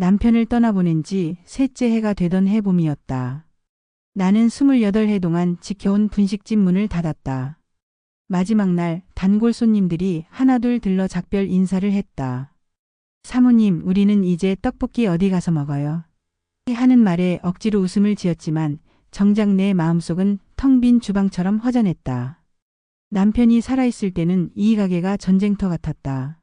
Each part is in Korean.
남편을 떠나보낸 지 셋째 해가 되던 해봄이었다. 나는 28해 동안 지켜온 분식집 문을 닫았다. 마지막 날 단골 손님들이 하나둘 들러 작별 인사를 했다. 사모님, 우리는 이제 떡볶이 어디 가서 먹어요? 하는 말에 억지로 웃음을 지었지만 정작 내 마음속은 텅 빈 주방처럼 허전했다. 남편이 살아있을 때는 이 가게가 전쟁터 같았다.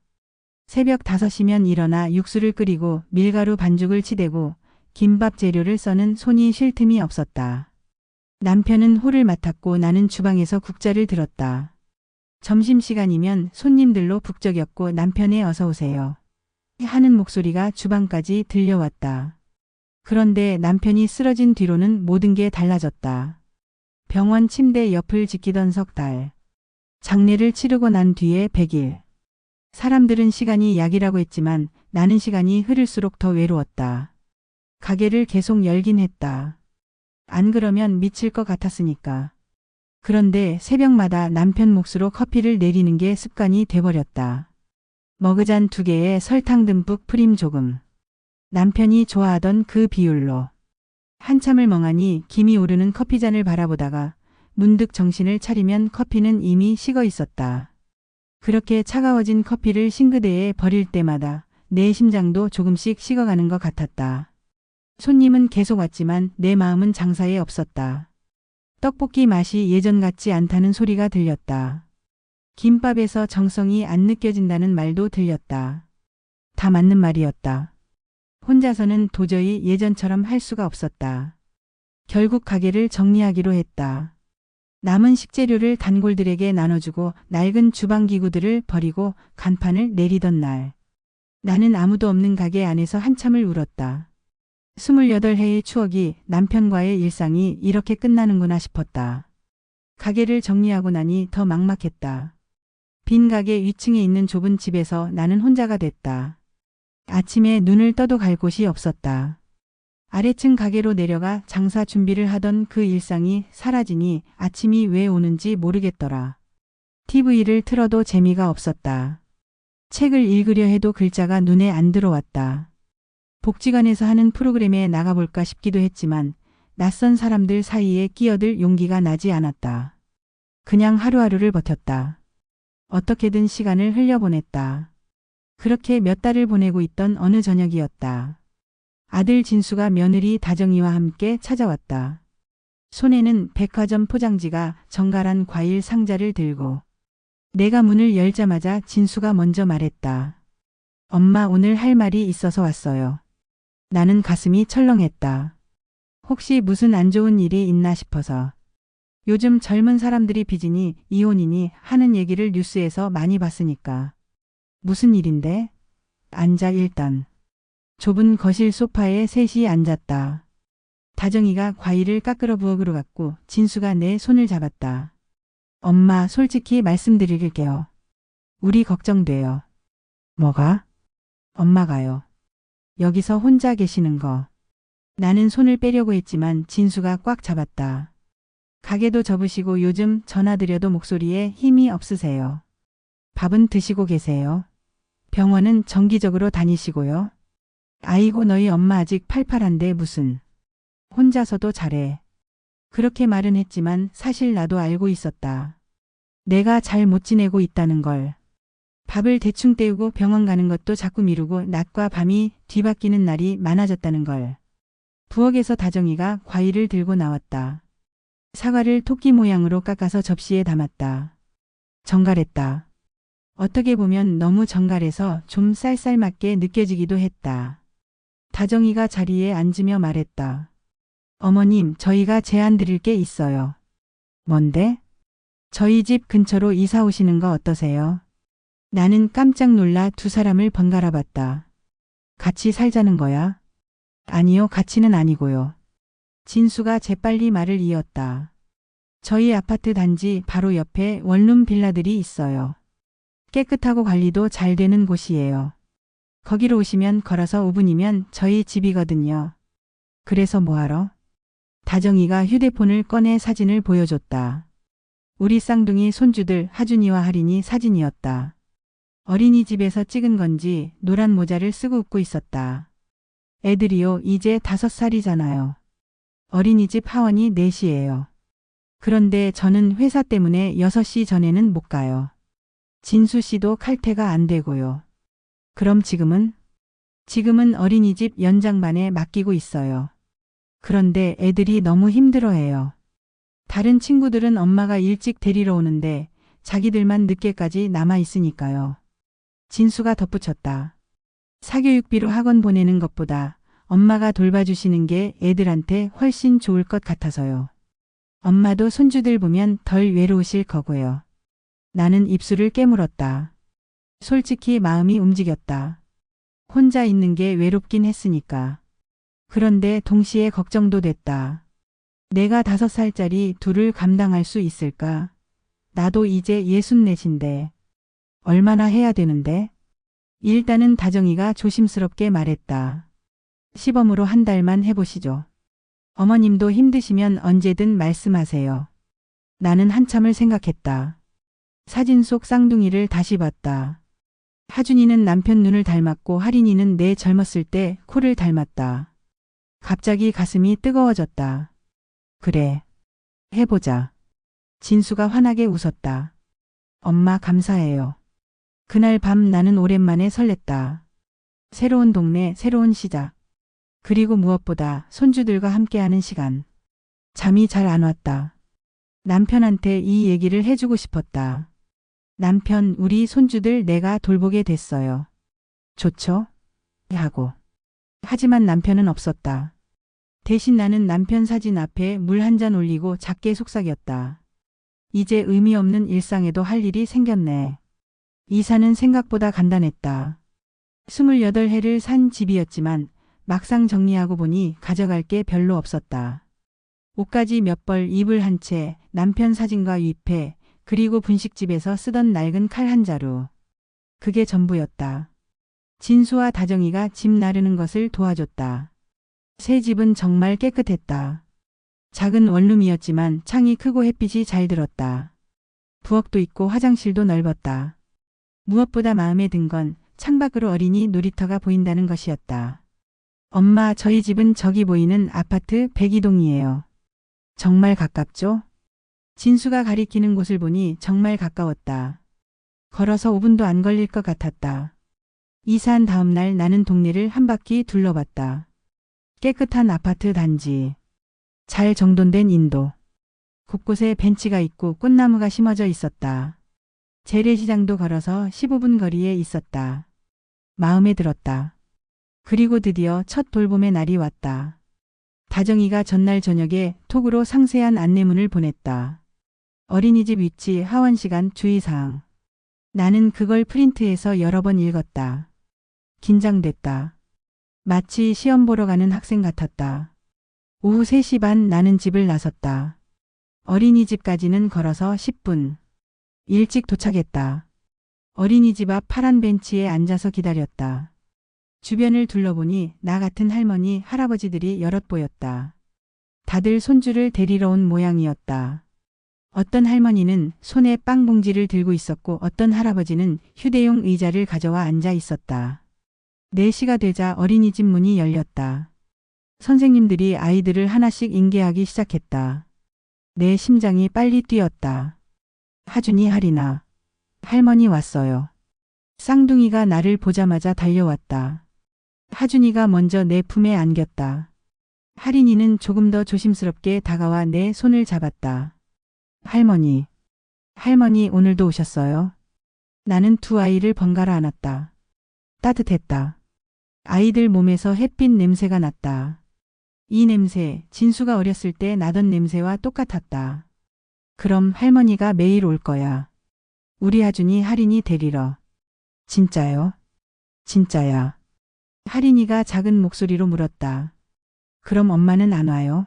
새벽 5시면 일어나 육수를 끓이고 밀가루 반죽을 치대고 김밥 재료를 써는 손이 쉴 틈이 없었다. 남편은 홀을 맡았고 나는 주방에서 국자를 들었다. 점심시간이면 손님들로 북적였고 남편의 어서 오세요 하는 목소리가 주방까지 들려왔다. 그런데 남편이 쓰러진 뒤로는 모든 게 달라졌다. 병원 침대 옆을 지키던 석 달. 장례를 치르고 난 뒤에 100일. 사람들은 시간이 약이라고 했지만 나는 시간이 흐를수록 더 외로웠다. 가게를 계속 열긴 했다. 안 그러면 미칠 것 같았으니까. 그런데 새벽마다 남편 몫으로 커피를 내리는 게 습관이 돼버렸다. 머그잔 2개에 설탕 듬뿍 프림 조금. 남편이 좋아하던 그 비율로. 한참을 멍하니 김이 오르는 커피잔을 바라보다가 문득 정신을 차리면 커피는 이미 식어 있었다. 그렇게 차가워진 커피를 싱크대에 버릴 때마다 내 심장도 조금씩 식어가는 것 같았다. 손님은 계속 왔지만 내 마음은 장사에 없었다. 떡볶이 맛이 예전 같지 않다는 소리가 들렸다. 김밥에서 정성이 안 느껴진다는 말도 들렸다. 다 맞는 말이었다. 혼자서는 도저히 예전처럼 할 수가 없었다. 결국 가게를 정리하기로 했다. 남은 식재료를 단골들에게 나눠주고 낡은 주방기구들을 버리고 간판을 내리던 날. 나는 아무도 없는 가게 안에서 한참을 울었다. 28해의 추억이, 남편과의 일상이 이렇게 끝나는구나 싶었다. 가게를 정리하고 나니 더 막막했다. 빈 가게 위층에 있는 좁은 집에서 나는 혼자가 됐다. 아침에 눈을 떠도 갈 곳이 없었다. 아래층 가게로 내려가 장사 준비를 하던 그 일상이 사라지니 아침이 왜 오는지 모르겠더라. TV를 틀어도 재미가 없었다. 책을 읽으려 해도 글자가 눈에 안 들어왔다. 복지관에서 하는 프로그램에 나가볼까 싶기도 했지만 낯선 사람들 사이에 끼어들 용기가 나지 않았다. 그냥 하루하루를 버텼다. 어떻게든 시간을 흘려보냈다. 그렇게 몇 달을 보내고 있던 어느 저녁이었다. 아들 진수가 며느리 다정이와 함께 찾아왔다. 손에는 백화점 포장지가 정갈한 과일 상자를 들고. 내가 문을 열자마자 진수가 먼저 말했다. 엄마, 오늘 할 말이 있어서 왔어요. 나는 가슴이 철렁했다. 혹시 무슨 안 좋은 일이 있나 싶어서. 요즘 젊은 사람들이 빚이니 이혼이니 하는 얘기를 뉴스에서 많이 봤으니까. 무슨 일인데? 앉아 일단. 좁은 거실 소파에 셋이 앉았다. 다정이가 과일을 깎으러 부엌으로 갔고 진수가 내 손을 잡았다. 엄마, 솔직히 말씀드릴게요. 우리 걱정돼요. 뭐가? 엄마가요. 여기서 혼자 계시는 거. 나는 손을 빼려고 했지만 진수가 꽉 잡았다. 가게도 접으시고 요즘 전화드려도 목소리에 힘이 없으세요. 밥은 드시고 계세요? 병원은 정기적으로 다니시고요? 아이고, 너희 엄마 아직 팔팔한데 무슨. 혼자서도 잘해. 그렇게 말은 했지만 사실 나도 알고 있었다. 내가 잘 못 지내고 있다는 걸. 밥을 대충 때우고 병원 가는 것도 자꾸 미루고 낮과 밤이 뒤바뀌는 날이 많아졌다는 걸. 부엌에서 다정이가 과일을 들고 나왔다. 사과를 토끼 모양으로 깎아서 접시에 담았다. 정갈했다. 어떻게 보면 너무 정갈해서 좀 쌀쌀맞게 느껴지기도 했다. 다정이가 자리에 앉으며 말했다. 어머님, 저희가 제안 드릴 게 있어요. 뭔데? 저희 집 근처로 이사 오시는 거 어떠세요? 나는 깜짝 놀라 두 사람을 번갈아 봤다. 같이 살자는 거야? 아니요, 같이는 아니고요. 진수가 재빨리 말을 이었다. 저희 아파트 단지 바로 옆에 원룸 빌라들이 있어요. 깨끗하고 관리도 잘 되는 곳이에요. 거기로 오시면 걸어서 5분이면 저희 집이거든요. 그래서 뭐하러? 다정이가 휴대폰을 꺼내 사진을 보여줬다. 우리 쌍둥이 손주들 하준이와 하린이 사진이었다. 어린이집에서 찍은 건지 노란 모자를 쓰고 웃고 있었다. 애들이요, 이제 5살이잖아요. 어린이집 하원이 4시예요. 그런데 저는 회사 때문에 6시 전에는 못 가요. 진수 씨도 칼퇴가 안 되고요. 그럼 지금은? 지금은 어린이집 연장반에 맡기고 있어요. 그런데 애들이 너무 힘들어해요. 다른 친구들은 엄마가 일찍 데리러 오는데 자기들만 늦게까지 남아 있으니까요. 진수가 덧붙였다. 사교육비로 학원 보내는 것보다 엄마가 돌봐주시는 게 애들한테 훨씬 좋을 것 같아서요. 엄마도 손주들 보면 덜 외로우실 거고요. 나는 입술을 깨물었다. 솔직히 마음이 움직였다. 혼자 있는 게 외롭긴 했으니까. 그런데 동시에 걱정도 됐다. 내가 5살짜리 둘을 감당할 수 있을까? 나도 이제 64인데. 얼마나 해야 되는데? 일단은 다정이가 조심스럽게 말했다. 시범으로 한 달만 해보시죠. 어머님도 힘드시면 언제든 말씀하세요. 나는 한참을 생각했다. 사진 속 쌍둥이를 다시 봤다. 하준이는 남편 눈을 닮았고 하린이는 내 젊었을 때 코를 닮았다. 갑자기 가슴이 뜨거워졌다. 그래. 해보자. 진수가 환하게 웃었다. 엄마 감사해요. 그날 밤 나는 오랜만에 설렜다. 새로운 동네, 새로운 시작. 그리고 무엇보다 손주들과 함께하는 시간. 잠이 잘 안 왔다. 남편한테 이 얘기를 해주고 싶었다. 남편, 우리 손주들 내가 돌보게 됐어요. 좋죠? 하고. 하지만 남편은 없었다. 대신 나는 남편 사진 앞에 물 한 잔 올리고 작게 속삭였다. 이제 의미 없는 일상에도 할 일이 생겼네. 이사는 생각보다 간단했다. 28해를 산 집이었지만 막상 정리하고 보니 가져갈 게 별로 없었다. 옷가지 몇 벌, 이불 한 채, 남편 사진과 위패, 그리고 분식집에서 쓰던 낡은 칼 한 자루. 그게 전부였다. 진수와 다정이가 집 나르는 것을 도와줬다. 새 집은 정말 깨끗했다. 작은 원룸이었지만 창이 크고 햇빛이 잘 들었다. 부엌도 있고 화장실도 넓었다. 무엇보다 마음에 든 건 창밖으로 어린이 놀이터가 보인다는 것이었다. 엄마, 저희 집은 저기 보이는 아파트 102동이에요. 정말 가깝죠? 진수가 가리키는 곳을 보니 정말 가까웠다. 걸어서 5분도 안 걸릴 것 같았다. 이사한 다음 날 나는 동네를 한 바퀴 둘러봤다. 깨끗한 아파트 단지. 잘 정돈된 인도. 곳곳에 벤치가 있고 꽃나무가 심어져 있었다. 재래시장도 걸어서 15분 거리에 있었다. 마음에 들었다. 그리고 드디어 첫 돌봄의 날이 왔다. 다정이가 전날 저녁에 톡으로 상세한 안내문을 보냈다. 어린이집 위치, 하원 시간, 주의사항. 나는 그걸 프린트해서 여러 번 읽었다. 긴장됐다. 마치 시험 보러 가는 학생 같았다. 오후 3시 반 나는 집을 나섰다. 어린이집까지는 걸어서 10분. 일찍 도착했다. 어린이집 앞 파란 벤치에 앉아서 기다렸다. 주변을 둘러보니 나 같은 할머니, 할아버지들이 여럿 보였다. 다들 손주를 데리러 온 모양이었다. 어떤 할머니는 손에 빵 봉지를 들고 있었고 어떤 할아버지는 휴대용 의자를 가져와 앉아 있었다. 4시가 되자 어린이집 문이 열렸다. 선생님들이 아이들을 하나씩 인계하기 시작했다. 내 심장이 빨리 뛰었다. 하준이, 하리나. 할머니 왔어요. 쌍둥이가 나를 보자마자 달려왔다. 하준이가 먼저 내 품에 안겼다. 하린이는 조금 더 조심스럽게 다가와 내 손을 잡았다. 할머니. 할머니 오늘도 오셨어요? 나는 두 아이를 번갈아 안았다. 따뜻했다. 아이들 몸에서 햇빛 냄새가 났다. 이 냄새, 진수가 어렸을 때 나던 냄새와 똑같았다. 그럼 할머니가 매일 올 거야. 우리 하준이, 하린이 데리러. 진짜요? 진짜야. 하린이가 작은 목소리로 물었다. 그럼 엄마는 안 와요?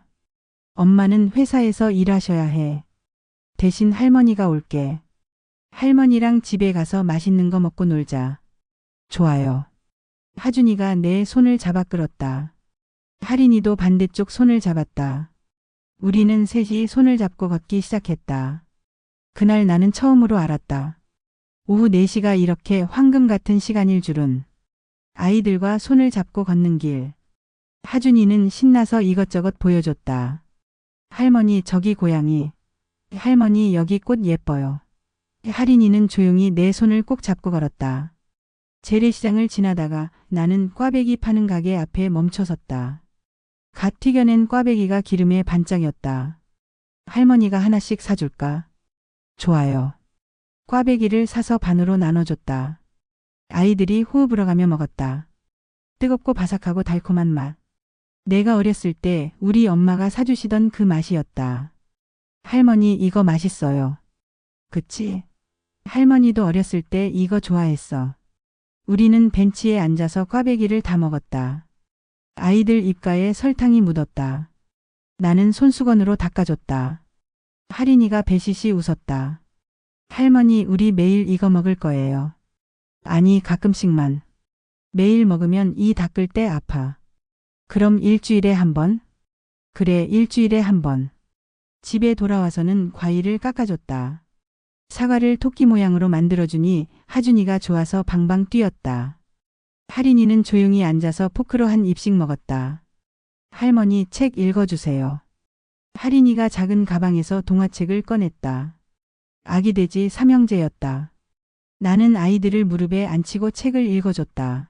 엄마는 회사에서 일하셔야 해. 대신 할머니가 올게. 할머니랑 집에 가서 맛있는 거 먹고 놀자. 좋아요. 하준이가 내 손을 잡아 끌었다. 하린이도 반대쪽 손을 잡았다. 우리는 셋이 손을 잡고 걷기 시작했다. 그날 나는 처음으로 알았다. 오후 4시가 이렇게 황금 같은 시간일 줄은. 아이들과 손을 잡고 걷는 길. 하준이는 신나서 이것저것 보여줬다. 할머니 저기 고양이. 할머니 여기 꽃 예뻐요. 할인이는 조용히 내 손을 꼭 잡고 걸었다. 재래시장을 지나다가 나는 꽈배기 파는 가게 앞에 멈춰섰다. 갓 튀겨낸 꽈배기가 기름에 반짝였다. 할머니가 하나씩 사줄까? 좋아요. 꽈배기를 사서 반으로 나눠줬다. 아이들이 호흡 불어가며 먹었다. 뜨겁고 바삭하고 달콤한 맛. 내가 어렸을 때 우리 엄마가 사주시던 그 맛이었다. 할머니 이거 맛있어요. 그치? 할머니도 어렸을 때 이거 좋아했어. 우리는 벤치에 앉아서 꽈배기를 다 먹었다. 아이들 입가에 설탕이 묻었다. 나는 손수건으로 닦아줬다. 할인이가 배시시 웃었다. 할머니 우리 매일 이거 먹을 거예요. 아니 가끔씩만. 매일 먹으면 이 닦을 때 아파. 그럼 일주일에 한 번? 그래 일주일에 한 번. 집에 돌아와서는 과일을 깎아줬다. 사과를 토끼 모양으로 만들어주니 하준이가 좋아서 방방 뛰었다. 할인이는 조용히 앉아서 포크로 한 입씩 먹었다. 할머니 책 읽어주세요. 할인이가 작은 가방에서 동화책을 꺼냈다. 아기 돼지 삼형제였다. 나는 아이들을 무릎에 앉히고 책을 읽어줬다.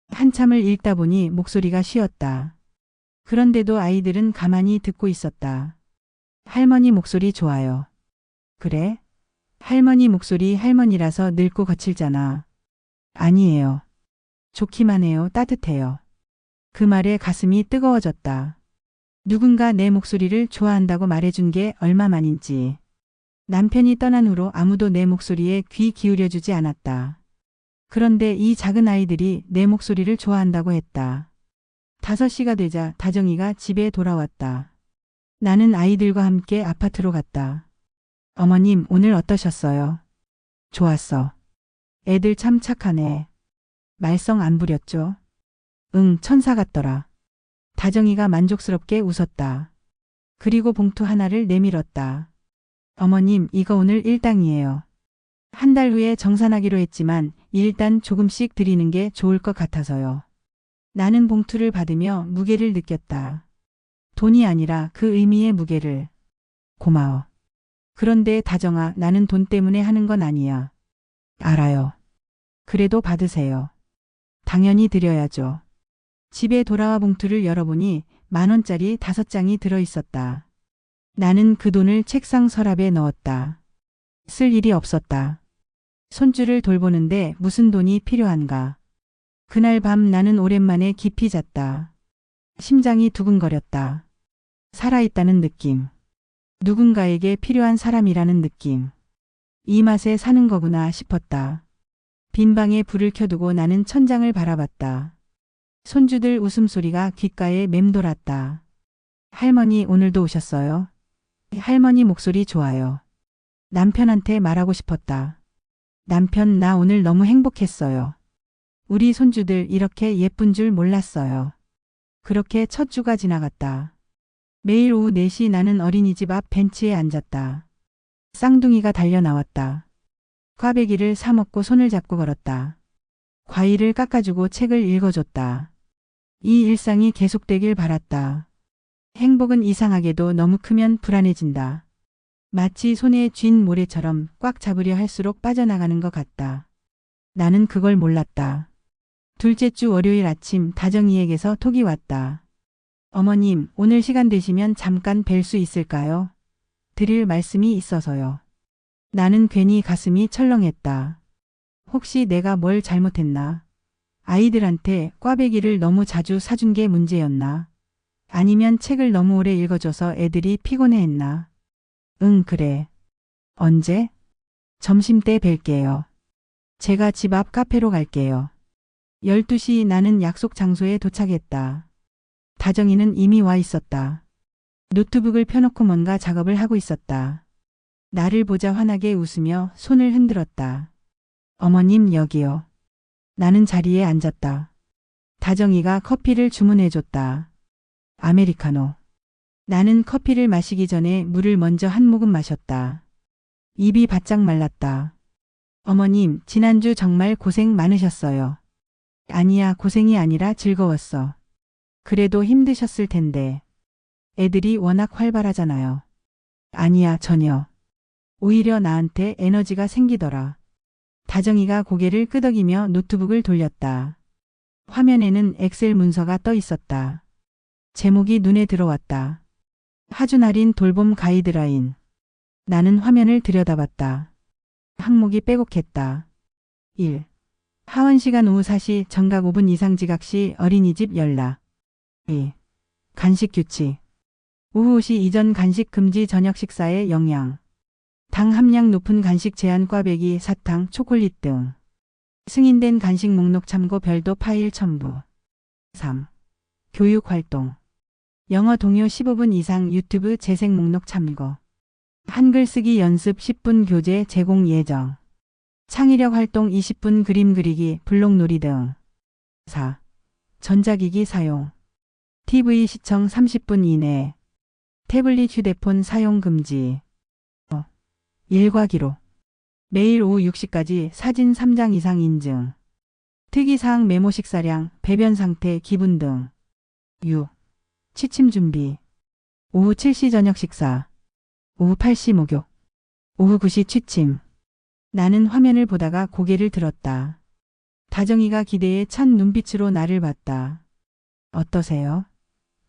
한참을 읽다 보니 목소리가 쉬었다. 그런데도 아이들은 가만히 듣고 있었다. 할머니 목소리 좋아요. 그래? 할머니 목소리 할머니라서 늙고 거칠잖아. 아니에요. 좋기만 해요. 따뜻해요. 그 말에 가슴이 뜨거워졌다. 누군가 내 목소리를 좋아한다고 말해준 게 얼마만인지. 남편이 떠난 후로 아무도 내 목소리에 귀 기울여주지 않았다. 그런데 이 작은 아이들이 내 목소리를 좋아한다고 했다. 5시가 되자 다정이가 집에 돌아왔다. 나는 아이들과 함께 아파트로 갔다. 어머님 오늘 어떠셨어요? 좋았어. 애들 참 착하네. 말썽 안 부렸죠? 응, 천사 같더라. 다정이가 만족스럽게 웃었다. 그리고 봉투 하나를 내밀었다. 어머님 이거 오늘 일당이에요. 한 달 후에 정산하기로 했지만 일단 조금씩 드리는 게 좋을 것 같아서요. 나는 봉투를 받으며 무게를 느꼈다. 돈이 아니라 그 의미의 무게를. 고마워. 그런데 다정아 나는 돈 때문에 하는 건 아니야. 알아요. 그래도 받으세요. 당연히 드려야죠. 집에 돌아와 봉투를 열어보니 10,000원짜리 5장이 들어있었다. 나는 그 돈을 책상 서랍에 넣었다. 쓸 일이 없었다. 손주를 돌보는데 무슨 돈이 필요한가. 그날 밤 나는 오랜만에 깊이 잤다. 심장이 두근거렸다. 살아있다는 느낌. 누군가에게 필요한 사람이라는 느낌. 이 맛에 사는 거구나 싶었다. 빈 방에 불을 켜두고 나는 천장을 바라봤다. 손주들 웃음소리가 귓가에 맴돌았다. 할머니 오늘도 오셨어요? 할머니 목소리 좋아요. 남편한테 말하고 싶었다. 남편 나 오늘 너무 행복했어요. 우리 손주들 이렇게 예쁜 줄 몰랐어요. 그렇게 첫 주가 지나갔다. 매일 오후 4시 나는 어린이집 앞 벤치에 앉았다. 쌍둥이가 달려 나왔다. 꽈배기를 사 먹고 손을 잡고 걸었다. 과일을 깎아주고 책을 읽어줬다. 이 일상이 계속되길 바랐다. 행복은 이상하게도 너무 크면 불안해진다. 마치 손에 쥔 모래처럼 꽉 잡으려 할수록 빠져나가는 것 같다. 나는 그걸 몰랐다. 둘째 주 월요일 아침 다정이에게서 톡이 왔다. 어머님, 오늘 시간 되시면 잠깐 뵐 수 있을까요? 드릴 말씀이 있어서요. 나는 괜히 가슴이 철렁했다. 혹시 내가 뭘 잘못했나? 아이들한테 꽈배기를 너무 자주 사준 게 문제였나? 아니면 책을 너무 오래 읽어줘서 애들이 피곤해했나? 응, 그래. 언제? 점심때 뵐게요. 제가 집 앞 카페로 갈게요. 12시 나는 약속 장소에 도착했다. 다정이는 이미 와 있었다. 노트북을 펴놓고 뭔가 작업을 하고 있었다. 나를 보자 환하게 웃으며 손을 흔들었다. 어머님 여기요. 나는 자리에 앉았다. 다정이가 커피를 주문해줬다. 아메리카노. 나는 커피를 마시기 전에 물을 먼저 한 모금 마셨다. 입이 바짝 말랐다. 어머님, 지난주 정말 고생 많으셨어요. 아니야, 고생이 아니라 즐거웠어. 그래도 힘드셨을 텐데. 애들이 워낙 활발하잖아요. 아니야, 전혀. 오히려 나한테 에너지가 생기더라. 다정이가 고개를 끄덕이며 노트북을 돌렸다. 화면에는 엑셀 문서가 떠 있었다. 제목이 눈에 들어왔다. 하준할인 돌봄 가이드라인. 나는 화면을 들여다봤다. 항목이 빼곡했다. 1. 하원 시간 오후 4시 정각 5분 이상 지각 시 어린이집 연락. 2. 간식 규칙. 오후 5시 이전 간식 금지 저녁 식사에 영양. 당 함량 높은 간식 제한 꽈배기, 사탕, 초콜릿 등. 승인된 간식 목록 참고 별도 파일 첨부. 3. 교육 활동. 영어 동요 15분 이상 유튜브 재생 목록 참고. 한글 쓰기 연습 10분 교재 제공 예정. 창의력 활동 20분 그림 그리기, 블록놀이 등. 4. 전자기기 사용. TV 시청 30분 이내. 태블릿 휴대폰 사용 금지. 5. 일과 기록. 매일 오후 6시까지 사진 3장 이상 인증. 특이사항 메모 식사량, 배변 상태, 기분 등. 6. 취침 준비. 오후 7시 저녁 식사. 오후 8시 목욕. 오후 9시 취침. 나는 화면을 보다가 고개를 들었다. 다정이가 기대에 찬 눈빛으로 나를 봤다. 어떠세요?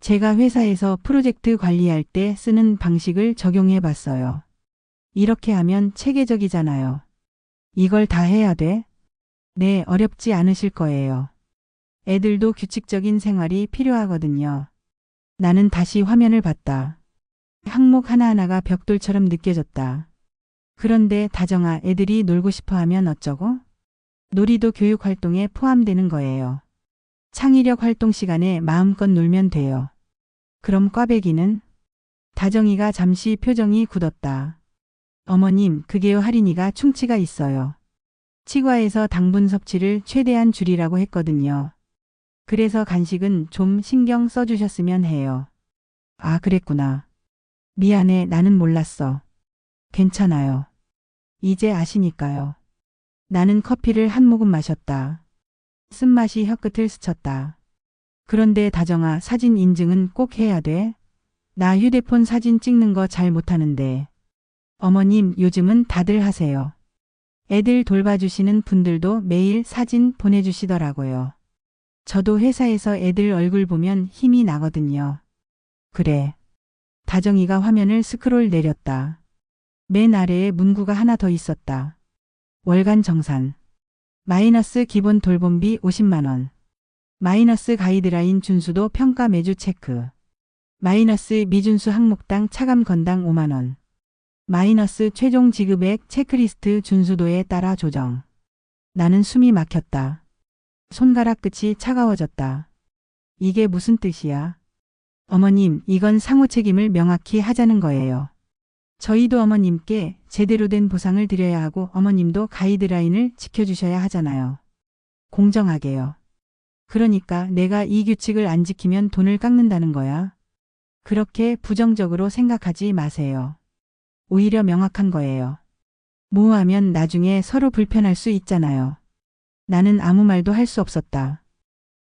제가 회사에서 프로젝트 관리할 때 쓰는 방식을 적용해 봤어요. 이렇게 하면 체계적이잖아요. 이걸 다 해야 돼? 네, 어렵지 않으실 거예요. 애들도 규칙적인 생활이 필요하거든요. 나는 다시 화면을 봤다. 항목 하나하나가 벽돌처럼 느껴졌다. 그런데 다정아, 애들이 놀고 싶어 하면 어쩌고? 놀이도 교육 활동에 포함되는 거예요. 창의력 활동 시간에 마음껏 놀면 돼요. 그럼 꽈배기는? 다정이가 잠시 표정이 굳었다. 어머님, 그게요, 할인이가 충치가 있어요. 치과에서 당분 섭취를 최대한 줄이라고 했거든요. 그래서 간식은 좀 신경 써주셨으면 해요. 아, 그랬구나. 미안해, 나는 몰랐어. 괜찮아요. 이제 아시니까요. 나는 커피를 한 모금 마셨다. 쓴맛이 혀끝을 스쳤다. 그런데 다정아, 사진 인증은 꼭 해야 돼? 나 휴대폰 사진 찍는 거 잘 못하는데. 어머님, 요즘은 다들 하세요. 애들 돌봐주시는 분들도 매일 사진 보내주시더라고요. 저도 회사에서 애들 얼굴 보면 힘이 나거든요. 그래. 다정이가 화면을 스크롤 내렸다. 맨 아래에 문구가 하나 더 있었다. 월간 정산. 마이너스 기본 돌봄비 50만 원. 마이너스 가이드라인 준수도 평가 매주 체크. 마이너스 미준수 항목당 차감 건당 5만 원. 마이너스 최종 지급액 체크리스트 준수도에 따라 조정. 나는 숨이 막혔다. 손가락 끝이 차가워졌다. 이게 무슨 뜻이야? 어머님, 이건 상호 책임을 명확히 하자는 거예요. 저희도 어머님께 제대로 된 보상을 드려야 하고 어머님도 가이드라인을 지켜주셔야 하잖아요. 공정하게요. 그러니까 내가 이 규칙을 안 지키면 돈을 깎는다는 거야. 그렇게 부정적으로 생각하지 마세요. 오히려 명확한 거예요. 모호하면 나중에 서로 불편할 수 있잖아요. 나는 아무 말도 할 수 없었다.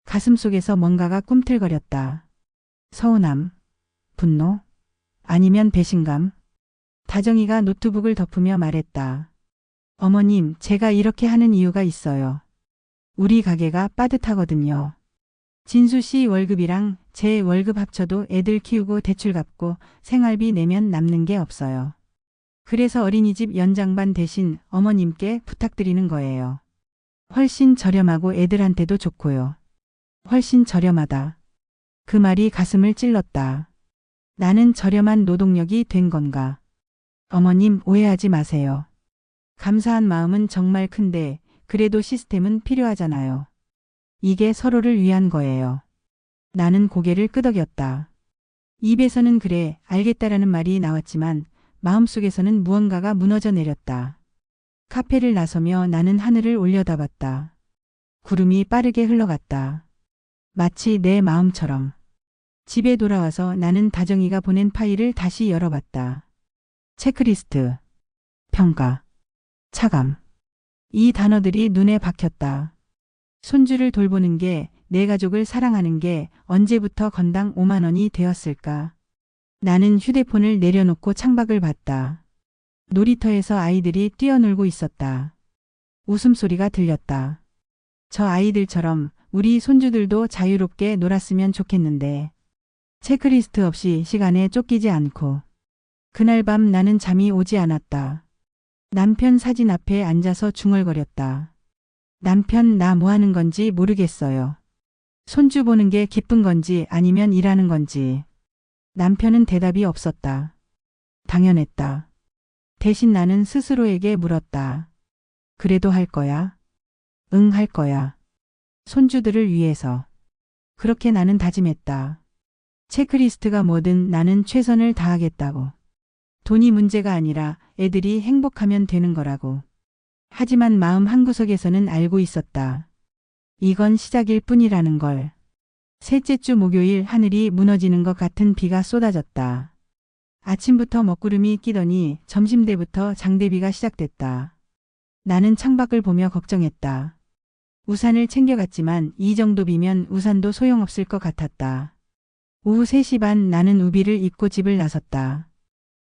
가슴속에서 뭔가가 꿈틀거렸다. 서운함, 분노, 아니면 배신감. 다정이가 노트북을 덮으며 말했다. 어머님, 제가 이렇게 하는 이유가 있어요. 우리 가게가 빠듯하거든요. 진수 씨 월급이랑 제 월급 합쳐도 애들 키우고 대출 갚고 생활비 내면 남는 게 없어요. 그래서 어린이집 연장반 대신 어머님께 부탁드리는 거예요. 훨씬 저렴하고 애들한테도 좋고요. 훨씬 저렴하다. 그 말이 가슴을 찔렀다. 나는 저렴한 노동력이 된 건가? 어머님, 오해하지 마세요. 감사한 마음은 정말 큰데 그래도 시스템은 필요하잖아요. 이게 서로를 위한 거예요. 나는 고개를 끄덕였다. 입에서는 그래, 알겠다라는 말이 나왔지만 마음속에서는 무언가가 무너져 내렸다. 카페를 나서며 나는 하늘을 올려다봤다. 구름이 빠르게 흘러갔다. 마치 내 마음처럼. 집에 돌아와서 나는 다정이가 보낸 파일을 다시 열어봤다. 체크리스트, 평가, 차감. 이 단어들이 눈에 박혔다. 손주를 돌보는 게 내 가족을 사랑하는 게 언제부터 건당 5만 원이 되었을까? 나는 휴대폰을 내려놓고 창밖을 봤다. 놀이터에서 아이들이 뛰어놀고 있었다. 웃음소리가 들렸다. 저 아이들처럼 우리 손주들도 자유롭게 놀았으면 좋겠는데. 체크리스트 없이 시간에 쫓기지 않고. 그날 밤 나는 잠이 오지 않았다. 남편 사진 앞에 앉아서 중얼거렸다. 남편 나 뭐 하는 건지 모르겠어요. 손주 보는 게 기쁜 건지 아니면 일하는 건지. 남편은 대답이 없었다. 당연했다. 대신 나는 스스로에게 물었다. 그래도 할 거야? 응, 할 거야. 손주들을 위해서. 그렇게 나는 다짐했다. 체크리스트가 뭐든 나는 최선을 다하겠다고. 돈이 문제가 아니라 애들이 행복하면 되는 거라고. 하지만 마음 한구석에서는 알고 있었다. 이건 시작일 뿐이라는 걸. 셋째 주 목요일 하늘이 무너지는 것 같은 비가 쏟아졌다. 아침부터 먹구름이 끼더니 점심때부터 장대비가 시작됐다. 나는 창밖을 보며 걱정했다. 우산을 챙겨갔지만 이 정도 비면 우산도 소용없을 것 같았다. 오후 3시 반 나는 우비를 입고 집을 나섰다.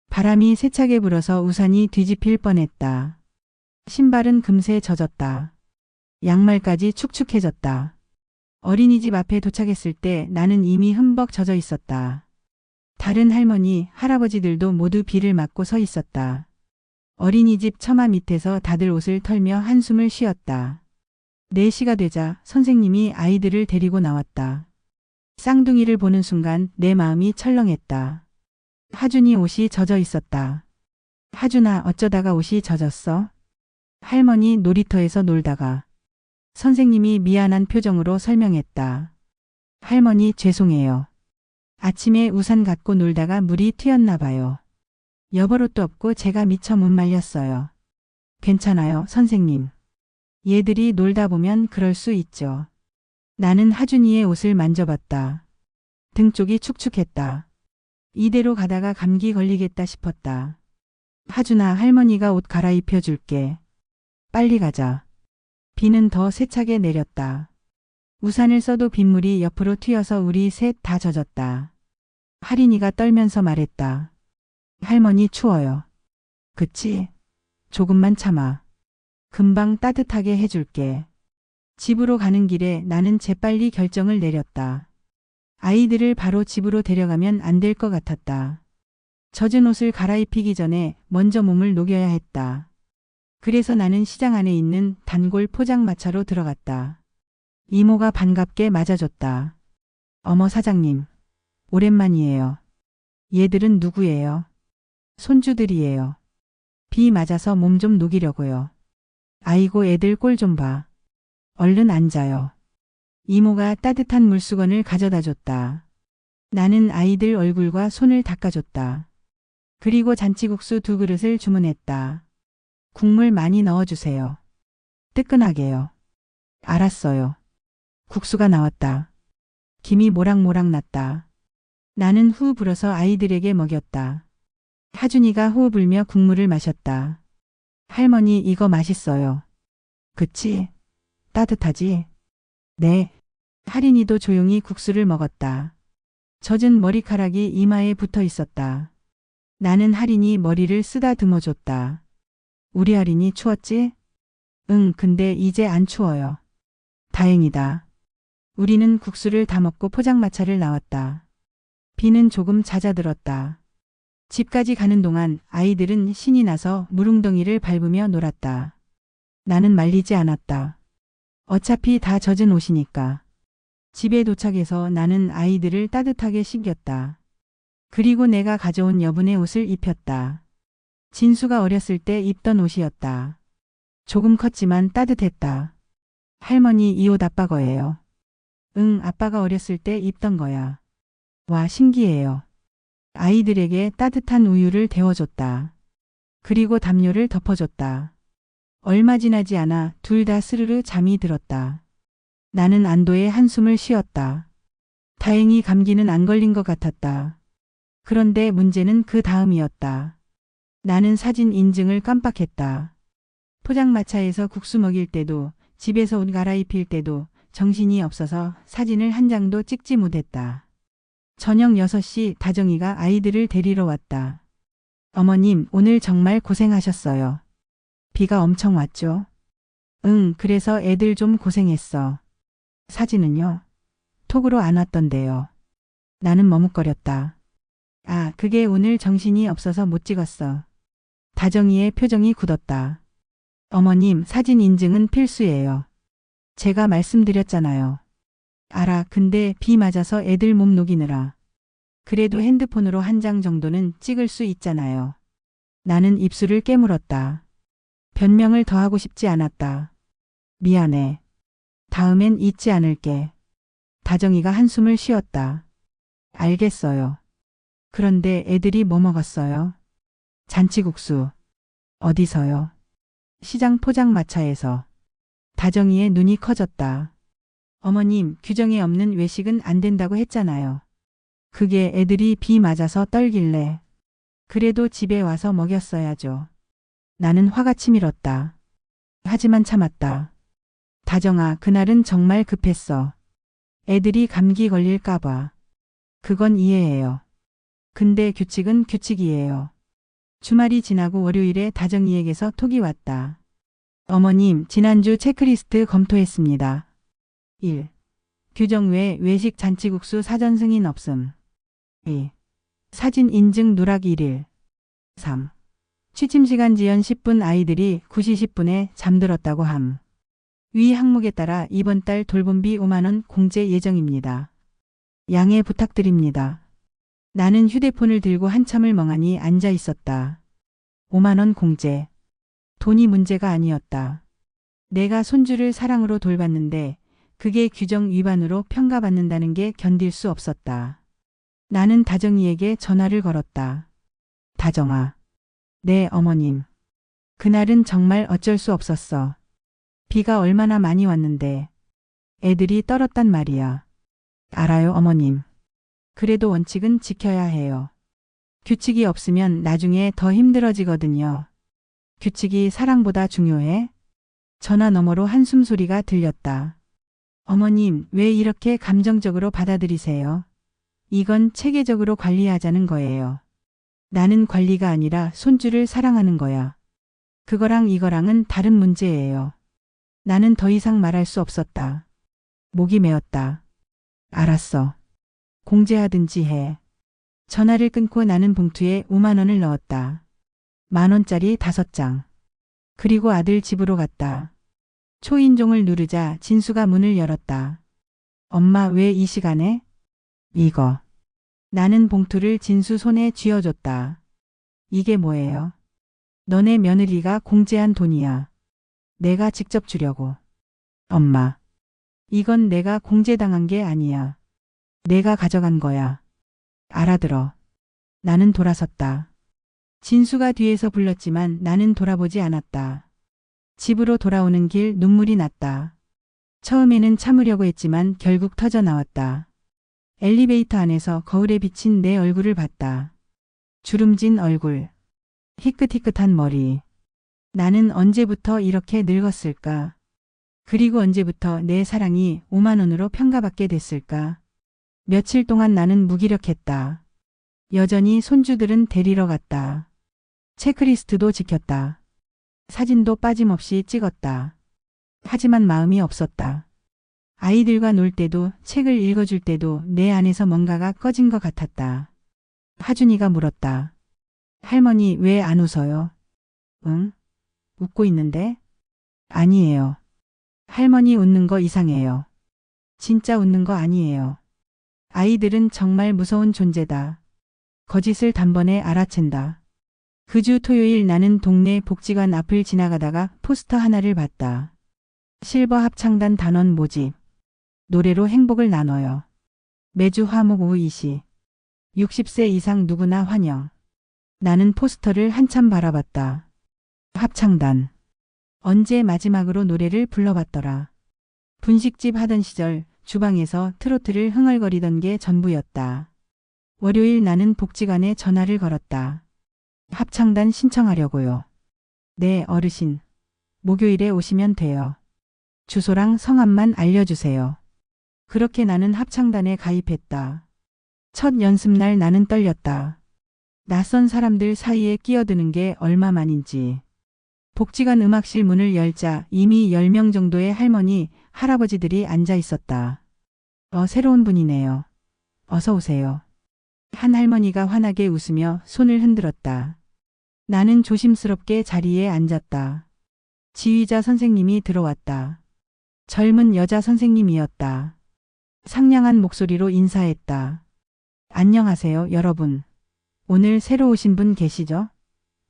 바람이 세차게 불어서 우산이 뒤집힐 뻔했다. 신발은 금세 젖었다. 양말까지 축축해졌다. 어린이집 앞에 도착했을 때 나는 이미 흠벅 젖어 있었다. 다른 할머니, 할아버지들도 모두 비를 맞고 서 있었다. 어린이집 처마 밑에서 다들 옷을 털며 한숨을 쉬었다. 4시가 되자 선생님이 아이들을 데리고 나왔다. 쌍둥이를 보는 순간 내 마음이 철렁했다. 하준이 옷이 젖어 있었다. 하준아, 어쩌다가 옷이 젖었어? 할머니 놀이터에서 놀다가. 선생님이 미안한 표정으로 설명했다. 할머니 죄송해요. 아침에 우산 갖고 놀다가 물이 튀었나 봐요. 여벌옷도 없고 제가 미처 못 말렸어요. 괜찮아요, 선생님. 얘들이 놀다 보면 그럴 수 있죠. 나는 하준이의 옷을 만져봤다. 등 쪽이 축축했다. 이대로 가다가 감기 걸리겠다 싶었다. 하준아, 할머니가 옷 갈아입혀 줄게. 빨리 가자. 비는 더 세차게 내렸다. 우산을 써도 빗물이 옆으로 튀어서 우리 셋 다 젖었다. 할인이가 떨면서 말했다. 할머니 추워요. 그치? 조금만 참아. 금방 따뜻하게 해줄게. 집으로 가는 길에 나는 재빨리 결정을 내렸다. 아이들을 바로 집으로 데려가면 안 될 것 같았다. 젖은 옷을 갈아입히기 전에 먼저 몸을 녹여야 했다. 그래서 나는 시장 안에 있는 단골 포장마차로 들어갔다. 이모가 반갑게 맞아줬다. 어머 사장님, 오랜만이에요. 얘들은 누구예요? 손주들이에요. 비 맞아서 몸 좀 녹이려고요. 아이고 애들 꼴 좀 봐. 얼른 앉아요. 이모가 따뜻한 물수건을 가져다 줬다. 나는 아이들 얼굴과 손을 닦아줬다. 그리고 잔치국수 2그릇을 주문했다. 국물 많이 넣어주세요. 뜨끈하게요. 알았어요. 국수가 나왔다. 김이 모락모락 났다. 나는 후 불어서 아이들에게 먹였다. 하준이가 호흡 불며 국물을 마셨다. 할머니 이거 맛있어요. 그치? 따뜻하지? 네. 할인이도 조용히 국수를 먹었다. 젖은 머리카락이 이마에 붙어 있었다. 나는 할인이 머리를 쓰다듬어 줬다. 우리 할인이 추웠지? 응, 근데 이제 안 추워요. 다행이다. 우리는 국수를 다 먹고 포장마차를 나왔다. 비는 조금 잦아들었다. 집까지 가는 동안 아이들은 신이 나서 물웅덩이를 밟으며 놀았다. 나는 말리지 않았다. 어차피 다 젖은 옷이니까. 집에 도착해서 나는 아이들을 따뜻하게 씻겼다. 그리고 내가 가져온 여분의 옷을 입혔다. 진수가 어렸을 때 입던 옷이었다. 조금 컸지만 따뜻했다. 할머니 이 옷 아빠 거예요. 응, 아빠가 어렸을 때 입던 거야. 와, 신기해요. 아이들에게 따뜻한 우유를 데워줬다. 그리고 담요를 덮어줬다. 얼마 지나지 않아 둘 다 스르르 잠이 들었다. 나는 안도의 한숨을 쉬었다. 다행히 감기는 안 걸린 것 같았다. 그런데 문제는 그 다음이었다. 나는 사진 인증을 깜빡했다. 포장마차에서 국수 먹일 때도, 집에서 옷 갈아입힐 때도, 정신이 없어서 사진을 한 장도 찍지 못했다. 저녁 6시 다정이가 아이들을 데리러 왔다. 어머님, 오늘 정말 고생하셨어요. 비가 엄청 왔죠? 응, 그래서 애들 좀 고생했어. 사진은요? 톡으로 안 왔던데요. 나는 머뭇거렸다. 아, 그게 오늘 정신이 없어서 못 찍었어. 다정이의 표정이 굳었다. 어머님, 사진 인증은 필수예요. 제가 말씀드렸잖아요. 알아, 근데 비 맞아서 애들 몸 녹이느라. 그래도 핸드폰으로 한 장 정도는 찍을 수 있잖아요. 나는 입술을 깨물었다. 변명을 더 하고 싶지 않았다. 미안해. 다음엔 잊지 않을게. 다정이가 한숨을 쉬었다. 알겠어요. 그런데 애들이 뭐 먹었어요? 잔치국수. 어디서요? 시장 포장마차에서. 다정이의 눈이 커졌다. 어머님, 규정에 없는 외식은 안 된다고 했잖아요. 그게 애들이 비 맞아서 떨길래. 그래도 집에 와서 먹였어야죠. 나는 화가 치밀었다. 하지만 참았다. 다정아, 그날은 정말 급했어. 애들이 감기 걸릴까봐. 그건 이해해요. 근데 규칙은 규칙이에요. 주말이 지나고 월요일에 다정이에게서 톡이 왔다. 어머님, 지난주 체크리스트 검토했습니다. 1. 규정 외 외식 잔치국수 사전 승인 없음. 2. 사진 인증 누락 1일. 3. 취침시간 지연 10분 아이들이 9시 10분에 잠들었다고 함. 위 항목에 따라 이번 달 돌봄비 5만 원 공제 예정입니다. 양해 부탁드립니다. 나는 휴대폰을 들고 한참을 멍하니 앉아 있었다. 5만 원 공제. 돈이 문제가 아니었다. 내가 손주를 사랑으로 돌봤는데 그게 규정 위반으로 평가받는다는 게 견딜 수 없었다. 나는 다정이에게 전화를 걸었다. 다정아. 네, 어머님. 그날은 정말 어쩔 수 없었어. 비가 얼마나 많이 왔는데 애들이 떨었단 말이야. 알아요, 어머님. 그래도 원칙은 지켜야 해요. 규칙이 없으면 나중에 더 힘들어지거든요. 규칙이 사랑보다 중요해? 전화 너머로 한숨 소리가 들렸다. 어머님, 왜 이렇게 감정적으로 받아들이세요? 이건 체계적으로 관리하자는 거예요. 나는 관리가 아니라 손주를 사랑하는 거야. 그거랑 이거랑은 다른 문제예요. 나는 더 이상 말할 수 없었다. 목이 메었다. 알았어. 공제하든지 해. 전화를 끊고 나는 봉투에 5만 원을 넣었다. 10,000원짜리 5장. 그리고 아들 집으로 갔다. 초인종을 누르자 진수가 문을 열었다. 엄마, 왜 이 시간에? 이거. 나는 봉투를 진수 손에 쥐어줬다. 이게 뭐예요? 너네 며느리가 공제한 돈이야. 내가 직접 주려고. 엄마. 이건 내가 공제당한 게 아니야. 내가 가져간 거야. 알아들어. 나는 돌아섰다. 진수가 뒤에서 불렀지만 나는 돌아보지 않았다. 집으로 돌아오는 길 눈물이 났다. 처음에는 참으려고 했지만 결국 터져 나왔다. 엘리베이터 안에서 거울에 비친 내 얼굴을 봤다. 주름진 얼굴. 희끗희끗한 머리. 나는 언제부터 이렇게 늙었을까? 그리고 언제부터 내 사랑이 5만 원으로 평가받게 됐을까? 며칠 동안 나는 무기력했다. 여전히 손주들은 데리러 갔다. 체크리스트도 지켰다. 사진도 빠짐없이 찍었다. 하지만 마음이 없었다. 아이들과 놀 때도 책을 읽어줄 때도 내 안에서 뭔가가 꺼진 것 같았다. 하준이가 물었다. 할머니, 왜 안 웃어요? 응? 웃고 있는데? 아니에요. 할머니 웃는 거 이상해요. 진짜 웃는 거 아니에요. 아이들은 정말 무서운 존재다. 거짓을 단번에 알아챈다. 그 주 토요일 나는 동네 복지관 앞을 지나가다가 포스터 하나를 봤다. 실버 합창단 단원 모집. 노래로 행복을 나눠요. 매주 화목 오후 2시. 60세 이상 누구나 환영. 나는 포스터를 한참 바라봤다. 합창단. 언제 마지막으로 노래를 불러봤더라. 분식집 하던 시절 주방에서 트로트를 흥얼거리던 게 전부였다. 월요일 나는 복지관에 전화를 걸었다. 합창단 신청하려고요. 네, 어르신. 목요일에 오시면 돼요. 주소랑 성함만 알려주세요. 그렇게 나는 합창단에 가입했다. 첫 연습날 나는 떨렸다. 낯선 사람들 사이에 끼어드는 게 얼마만인지. 복지관 음악실 문을 열자 이미 10명 정도의 할머니, 할아버지들이 앉아 있었다. 새로운 분이네요. 어서 오세요. 한 할머니가 환하게 웃으며 손을 흔들었다. 나는 조심스럽게 자리에 앉았다. 지휘자 선생님이 들어왔다. 젊은 여자 선생님이었다. 상냥한 목소리로 인사했다. 안녕하세요, 여러분. 오늘 새로 오신 분 계시죠?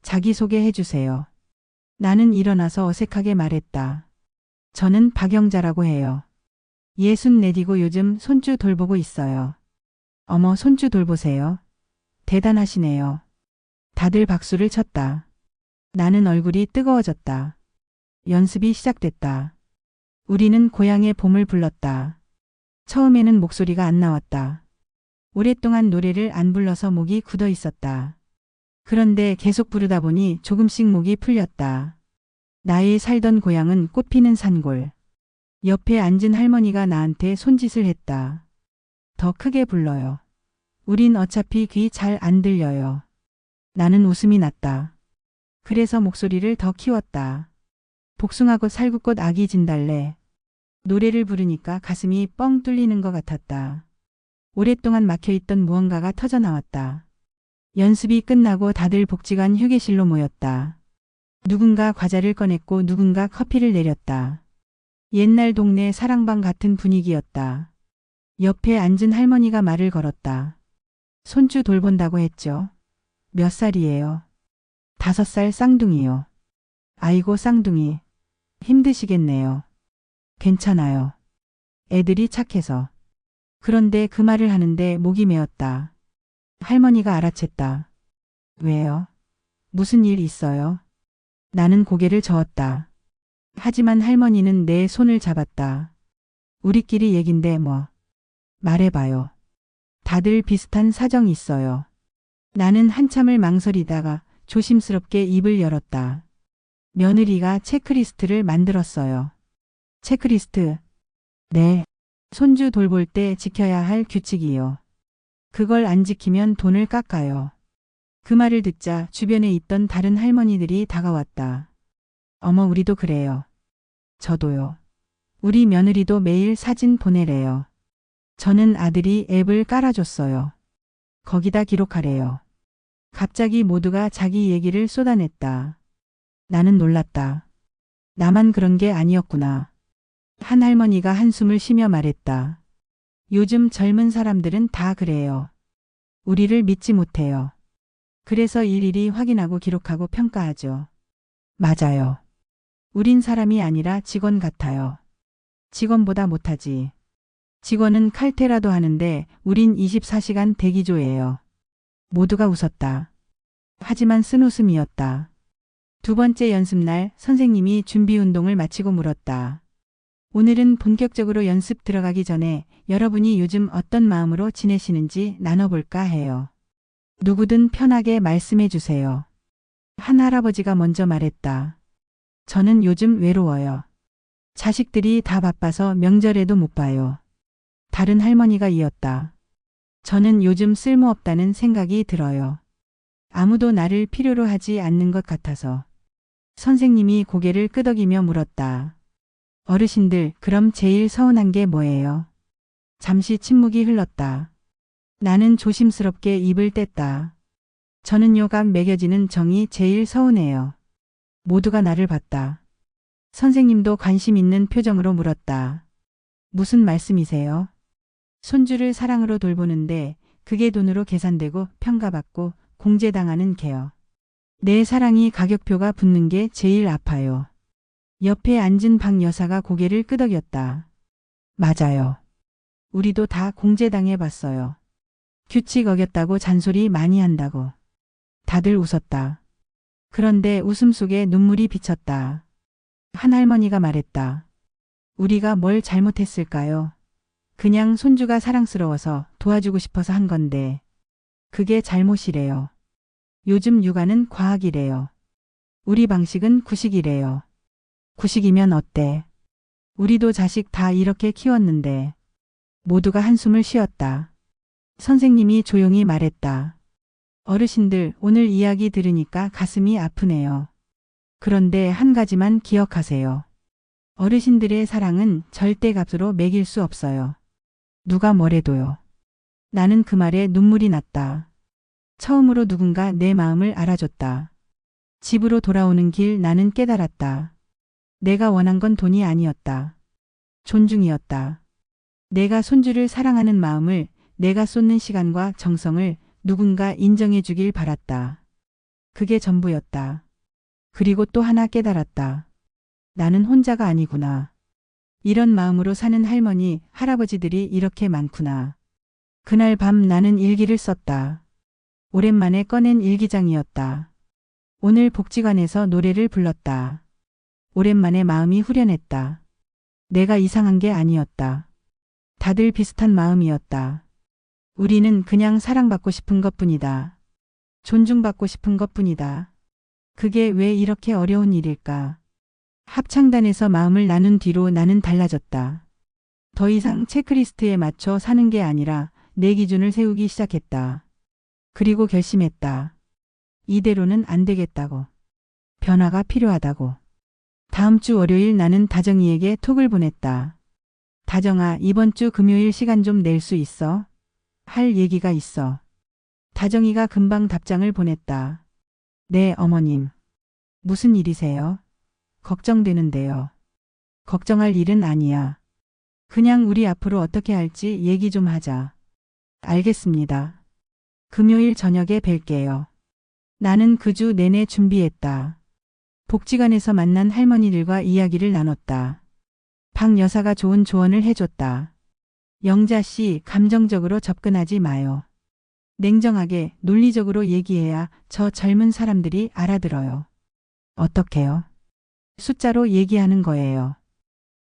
자기소개해 주세요. 나는 일어나서 어색하게 말했다. 저는 박영자라고 해요. 64이고 요즘 손주 돌보고 있어요. 어머, 손주 돌보세요. 대단하시네요. 다들 박수를 쳤다. 나는 얼굴이 뜨거워졌다. 연습이 시작됐다. 우리는 고향의 봄을 불렀다. 처음에는 목소리가 안 나왔다. 오랫동안 노래를 안 불러서 목이 굳어 있었다. 그런데 계속 부르다 보니 조금씩 목이 풀렸다. 나의 살던 고향은 꽃피는 산골. 옆에 앉은 할머니가 나한테 손짓을 했다. 더 크게 불러요. 우린 어차피 귀 잘 안 들려요. 나는 웃음이 났다. 그래서 목소리를 더 키웠다. 복숭아꽃 살구꽃 아기 진달래. 노래를 부르니까 가슴이 뻥 뚫리는 것 같았다. 오랫동안 막혀있던 무언가가 터져나왔다. 연습이 끝나고 다들 복지관 휴게실로 모였다. 누군가 과자를 꺼냈고 누군가 커피를 내렸다. 옛날 동네 사랑방 같은 분위기였다. 옆에 앉은 할머니가 말을 걸었다. 손주 돌본다고 했죠. 몇 살이에요? 5살 쌍둥이요. 아이고 쌍둥이. 힘드시겠네요. 괜찮아요. 애들이 착해서. 그런데 그 말을 하는데 목이 메었다. 할머니가 알아챘다. 왜요? 무슨 일 있어요? 나는 고개를 저었다. 하지만 할머니는 내 손을 잡았다. 우리끼리 얘긴데 뭐. 말해봐요. 다들 비슷한 사정이 있어요. 나는 한참을 망설이다가 조심스럽게 입을 열었다. 며느리가 체크리스트를 만들었어요. 체크리스트. 네. 손주 돌볼 때 지켜야 할 규칙이요. 그걸 안 지키면 돈을 깎아요. 그 말을 듣자 주변에 있던 다른 할머니들이 다가왔다. 어머, 우리도 그래요. 저도요. 우리 며느리도 매일 사진 보내래요. 저는 아들이 앱을 깔아줬어요. 거기다 기록하래요. 갑자기 모두가 자기 얘기를 쏟아냈다. 나는 놀랐다. 나만 그런 게 아니었구나. 한 할머니가 한숨을 쉬며 말했다. 요즘 젊은 사람들은 다 그래요. 우리를 믿지 못해요. 그래서 일일이 확인하고 기록하고 평가하죠. 맞아요. 우린 사람이 아니라 직원 같아요. 직원보다 못하지. 직원은 칼퇴라도 하는데 우린 24시간 대기조예요. 모두가 웃었다. 하지만 쓴 웃음이었다. 두 번째 연습날 선생님이 준비 운동을 마치고 물었다. 오늘은 본격적으로 연습 들어가기 전에 여러분이 요즘 어떤 마음으로 지내시는지 나눠볼까 해요. 누구든 편하게 말씀해 주세요. 한 할아버지가 먼저 말했다. 저는 요즘 외로워요. 자식들이 다 바빠서 명절에도 못 봐요. 다른 할머니가 이었다. 저는 요즘 쓸모없다는 생각이 들어요. 아무도 나를 필요로 하지 않는 것 같아서. 선생님이 고개를 끄덕이며 물었다. 어르신들, 그럼 제일 서운한 게 뭐예요? 잠시 침묵이 흘렀다. 나는 조심스럽게 입을 뗐다. 저는 요감 매겨지는 정이 제일 서운해요. 모두가 나를 봤다. 선생님도 관심 있는 표정으로 물었다. 무슨 말씀이세요? 손주를 사랑으로 돌보는데 그게 돈으로 계산되고 평가받고 공제당하는 게요. 내 사랑이 가격표가 붙는 게 제일 아파요. 옆에 앉은 박 여사가 고개를 끄덕였다. 맞아요. 우리도 다 공제당해 봤어요. 규칙 어겼다고 잔소리 많이 한다고. 다들 웃었다. 그런데 웃음 속에 눈물이 비쳤다. 한 할머니가 말했다. 우리가 뭘 잘못했을까요? 그냥 손주가 사랑스러워서 도와주고 싶어서 한 건데. 그게 잘못이래요. 요즘 육아는 과학이래요. 우리 방식은 구식이래요. 구식이면 어때? 우리도 자식 다 이렇게 키웠는데. 모두가 한숨을 쉬었다. 선생님이 조용히 말했다. 어르신들, 오늘 이야기 들으니까 가슴이 아프네요. 그런데 한 가지만 기억하세요. 어르신들의 사랑은 절대 값으로 매길 수 없어요. 누가 뭐래도요. 나는 그 말에 눈물이 났다. 처음으로 누군가 내 마음을 알아줬다. 집으로 돌아오는 길 나는 깨달았다. 내가 원한 건 돈이 아니었다. 존중이었다. 내가 손주를 사랑하는 마음을, 내가 쏟는 시간과 정성을 누군가 인정해 주길 바랐다. 그게 전부였다. 그리고 또 하나 깨달았다. 나는 혼자가 아니구나. 이런 마음으로 사는 할머니, 할아버지들이 이렇게 많구나. 그날 밤 나는 일기를 썼다. 오랜만에 꺼낸 일기장이었다. 오늘 복지관에서 노래를 불렀다. 오랜만에 마음이 후련했다. 내가 이상한 게 아니었다. 다들 비슷한 마음이었다. 우리는 그냥 사랑받고 싶은 것뿐이다. 존중받고 싶은 것뿐이다. 그게 왜 이렇게 어려운 일일까? 합창단에서 마음을 나눈 뒤로 나는 달라졌다. 더 이상 체크리스트에 맞춰 사는 게 아니라 내 기준을 세우기 시작했다. 그리고 결심했다. 이대로는 안 되겠다고. 변화가 필요하다고. 다음 주 월요일 나는 다정이에게 톡을 보냈다. 다정아, 이번 주 금요일 시간 좀 낼 수 있어? 할 얘기가 있어. 다정이가 금방 답장을 보냈다. 네, 어머님. 무슨 일이세요? 걱정되는데요. 걱정할 일은 아니야. 그냥 우리 앞으로 어떻게 할지 얘기 좀 하자. 알겠습니다. 금요일 저녁에 뵐게요. 나는 그 주 내내 준비했다. 복지관에서 만난 할머니들과 이야기를 나눴다. 박 여사가 좋은 조언을 해줬다. 영자 씨, 감정적으로 접근하지 마요. 냉정하게, 논리적으로 얘기해야 저 젊은 사람들이 알아들어요. 어떻게요? 숫자로 얘기하는 거예요.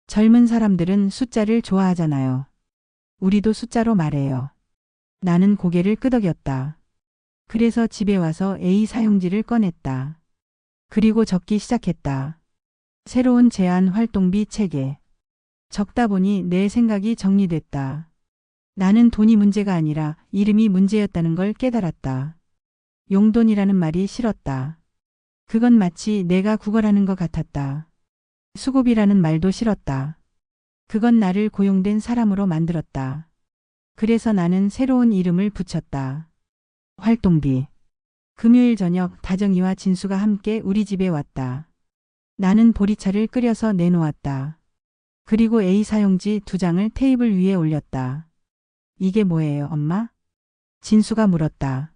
젊은 사람들은 숫자를 좋아하잖아요. 우리도 숫자로 말해요. 나는 고개를 끄덕였다. 그래서 집에 와서 A 사용지를 꺼냈다. 그리고 적기 시작했다. 새로운 제안 활동비 체계. 적다 보니 내 생각이 정리됐다. 나는 돈이 문제가 아니라 이름이 문제였다는 걸 깨달았다. 용돈이라는 말이 싫었다. 그건 마치 내가 구걸하는 것 같았다. 수고비라는 말도 싫었다. 그건 나를 고용된 사람으로 만들었다. 그래서 나는 새로운 이름을 붙였다. 활동비. 금요일 저녁 다정이와 진수가 함께 우리 집에 왔다. 나는 보리차를 끓여서 내놓았다. 그리고 A 사용지 2장을 테이블 위에 올렸다. 이게 뭐예요, 엄마? 진수가 물었다.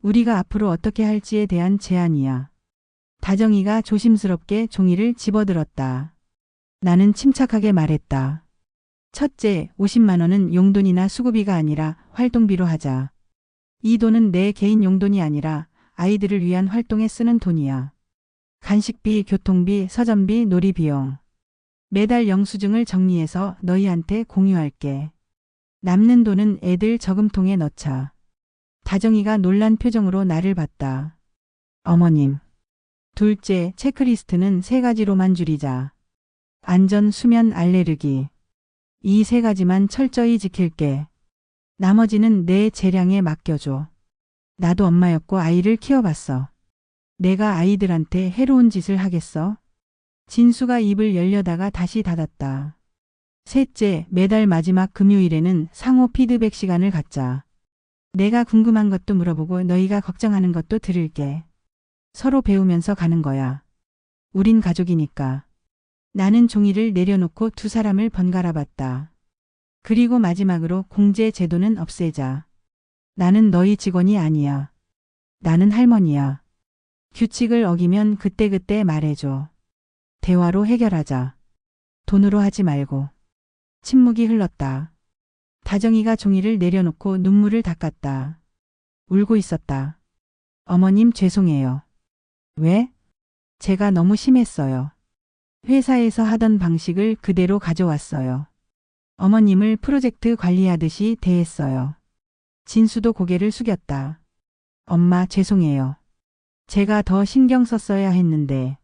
우리가 앞으로 어떻게 할지에 대한 제안이야. 다정이가 조심스럽게 종이를 집어들었다. 나는 침착하게 말했다. 첫째, 50만 원은 용돈이나 수고비가 아니라 활동비로 하자. 이 돈은 내 개인 용돈이 아니라 아이들을 위한 활동에 쓰는 돈이야. 간식비, 교통비, 서점비, 놀이비용. 매달 영수증을 정리해서 너희한테 공유할게. 남는 돈은 애들 저금통에 넣자. 다정이가 놀란 표정으로 나를 봤다. 어머님. 둘째, 체크리스트는 3가지로만 줄이자. 안전, 수면, 알레르기. 이 3가지만 철저히 지킬게. 나머지는 내 재량에 맡겨줘. 나도 엄마였고 아이를 키워봤어. 내가 아이들한테 해로운 짓을 하겠어? 진수가 입을 열려다가 다시 닫았다. 셋째, 매달 마지막 금요일에는 상호 피드백 시간을 갖자. 내가 궁금한 것도 물어보고 너희가 걱정하는 것도 들을게. 서로 배우면서 가는 거야. 우린 가족이니까. 나는 종이를 내려놓고 2사람을 번갈아 봤다. 그리고 마지막으로 공제 제도는 없애자. 나는 너희 직원이 아니야. 나는 할머니야. 규칙을 어기면 그때그때 말해줘. 대화로 해결하자. 돈으로 하지 말고. 침묵이 흘렀다. 다정이가 종이를 내려놓고 눈물을 닦았다. 울고 있었다. 어머님 죄송해요. 왜? 제가 너무 심했어요. 회사에서 하던 방식을 그대로 가져왔어요. 어머님을 프로젝트 관리하듯이 대했어요. 진수도 고개를 숙였다. 엄마 죄송해요. 제가 더 신경 썼어야 했는데.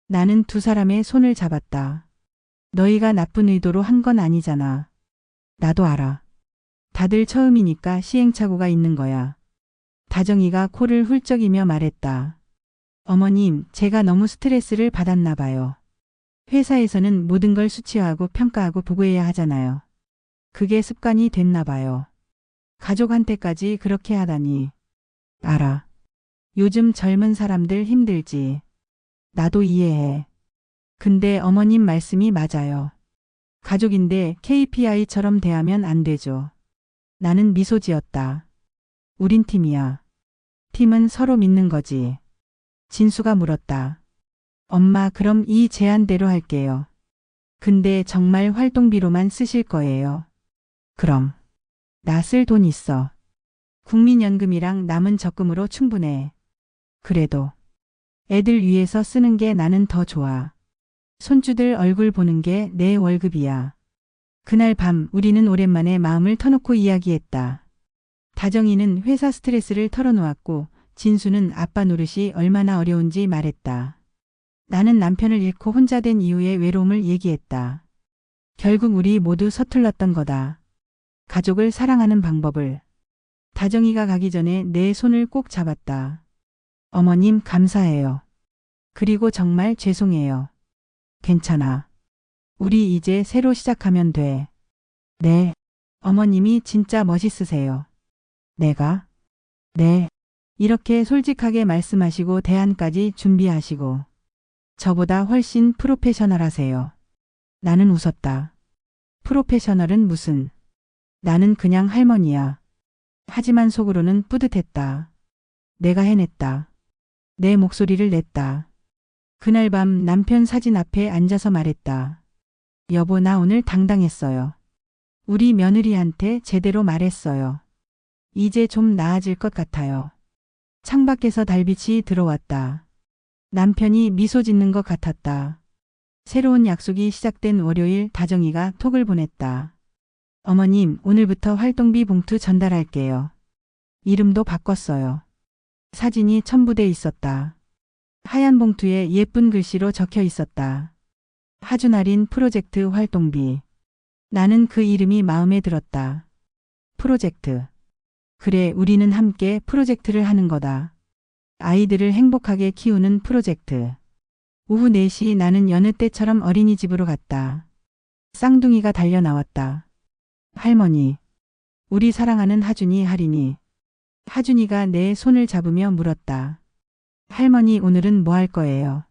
나는 2사람의 손을 잡았다. 너희가 나쁜 의도로 한 건 아니잖아. 나도 알아. 다들 처음이니까 시행착오가 있는 거야. 다정이가 코를 훌쩍이며 말했다. 어머님, 제가 너무 스트레스를 받았나 봐요. 회사에서는 모든 걸 수치화하고 평가하고 보고해야 하잖아요. 그게 습관이 됐나 봐요. 가족한테까지 그렇게 하다니. 알아. 요즘 젊은 사람들 힘들지. 나도 이해해. 근데 어머님 말씀이 맞아요. 가족인데 KPI처럼 대하면 안 되죠. 나는 미소 지었다. 우린 팀이야. 팀은 서로 믿는 거지. 진수가 물었다. 엄마, 그럼 이 제안대로 할게요. 근데 정말 활동비로만 쓰실 거예요. 그럼. 나 쓸 돈 있어. 국민연금이랑 남은 적금으로 충분해. 그래도 애들 위해서 쓰는 게 나는 더 좋아. 손주들 얼굴 보는 게 내 월급이야. 그날 밤 우리는 오랜만에 마음을 터놓고 이야기했다. 다정이는 회사 스트레스를 털어놓았고 진수는 아빠 노릇이 얼마나 어려운지 말했다. 나는 남편을 잃고 혼자 된 이후의 외로움을 얘기했다. 결국 우리 모두 서툴렀던 거다. 가족을 사랑하는 방법을. 다정이가 가기 전에 내 손을 꼭 잡았다. 어머님, 감사해요. 그리고 정말 죄송해요. 괜찮아. 우리 이제 새로 시작하면 돼. 네. 어머님이 진짜 멋있으세요. 내가? 네. 이렇게 솔직하게 말씀하시고 대안까지 준비하시고. 저보다 훨씬 프로페셔널하세요. 나는 웃었다. 프로페셔널은 무슨. 나는 그냥 할머니야. 하지만 속으로는 뿌듯했다. 내가 해냈다. 내 목소리를 냈다. 그날 밤 남편 사진 앞에 앉아서 말했다. 여보, 나 오늘 당당했어요. 우리 며느리한테 제대로 말했어요. 이제 좀 나아질 것 같아요. 창밖에서 달빛이 들어왔다. 남편이 미소 짓는 것 같았다. 새로운 약속이 시작된 월요일 다정이가 톡을 보냈다. 어머님, 오늘부터 활동비 봉투 전달할게요. 이름도 바꿨어요. 사진이 첨부돼 있었다. 하얀 봉투에 예쁜 글씨로 적혀 있었다. 하준할인 프로젝트 활동비. 나는 그 이름이 마음에 들었다. 프로젝트. 그래, 우리는 함께 프로젝트를 하는 거다. 아이들을 행복하게 키우는 프로젝트. 오후 4시 나는 여느 때처럼 어린이집으로 갔다. 쌍둥이가 달려 나왔다. 할머니. 우리 사랑하는 하준이, 할인이. 하준이가 내 손을 잡으며 물었다. 할머니, 오늘은 뭐 할 거예요?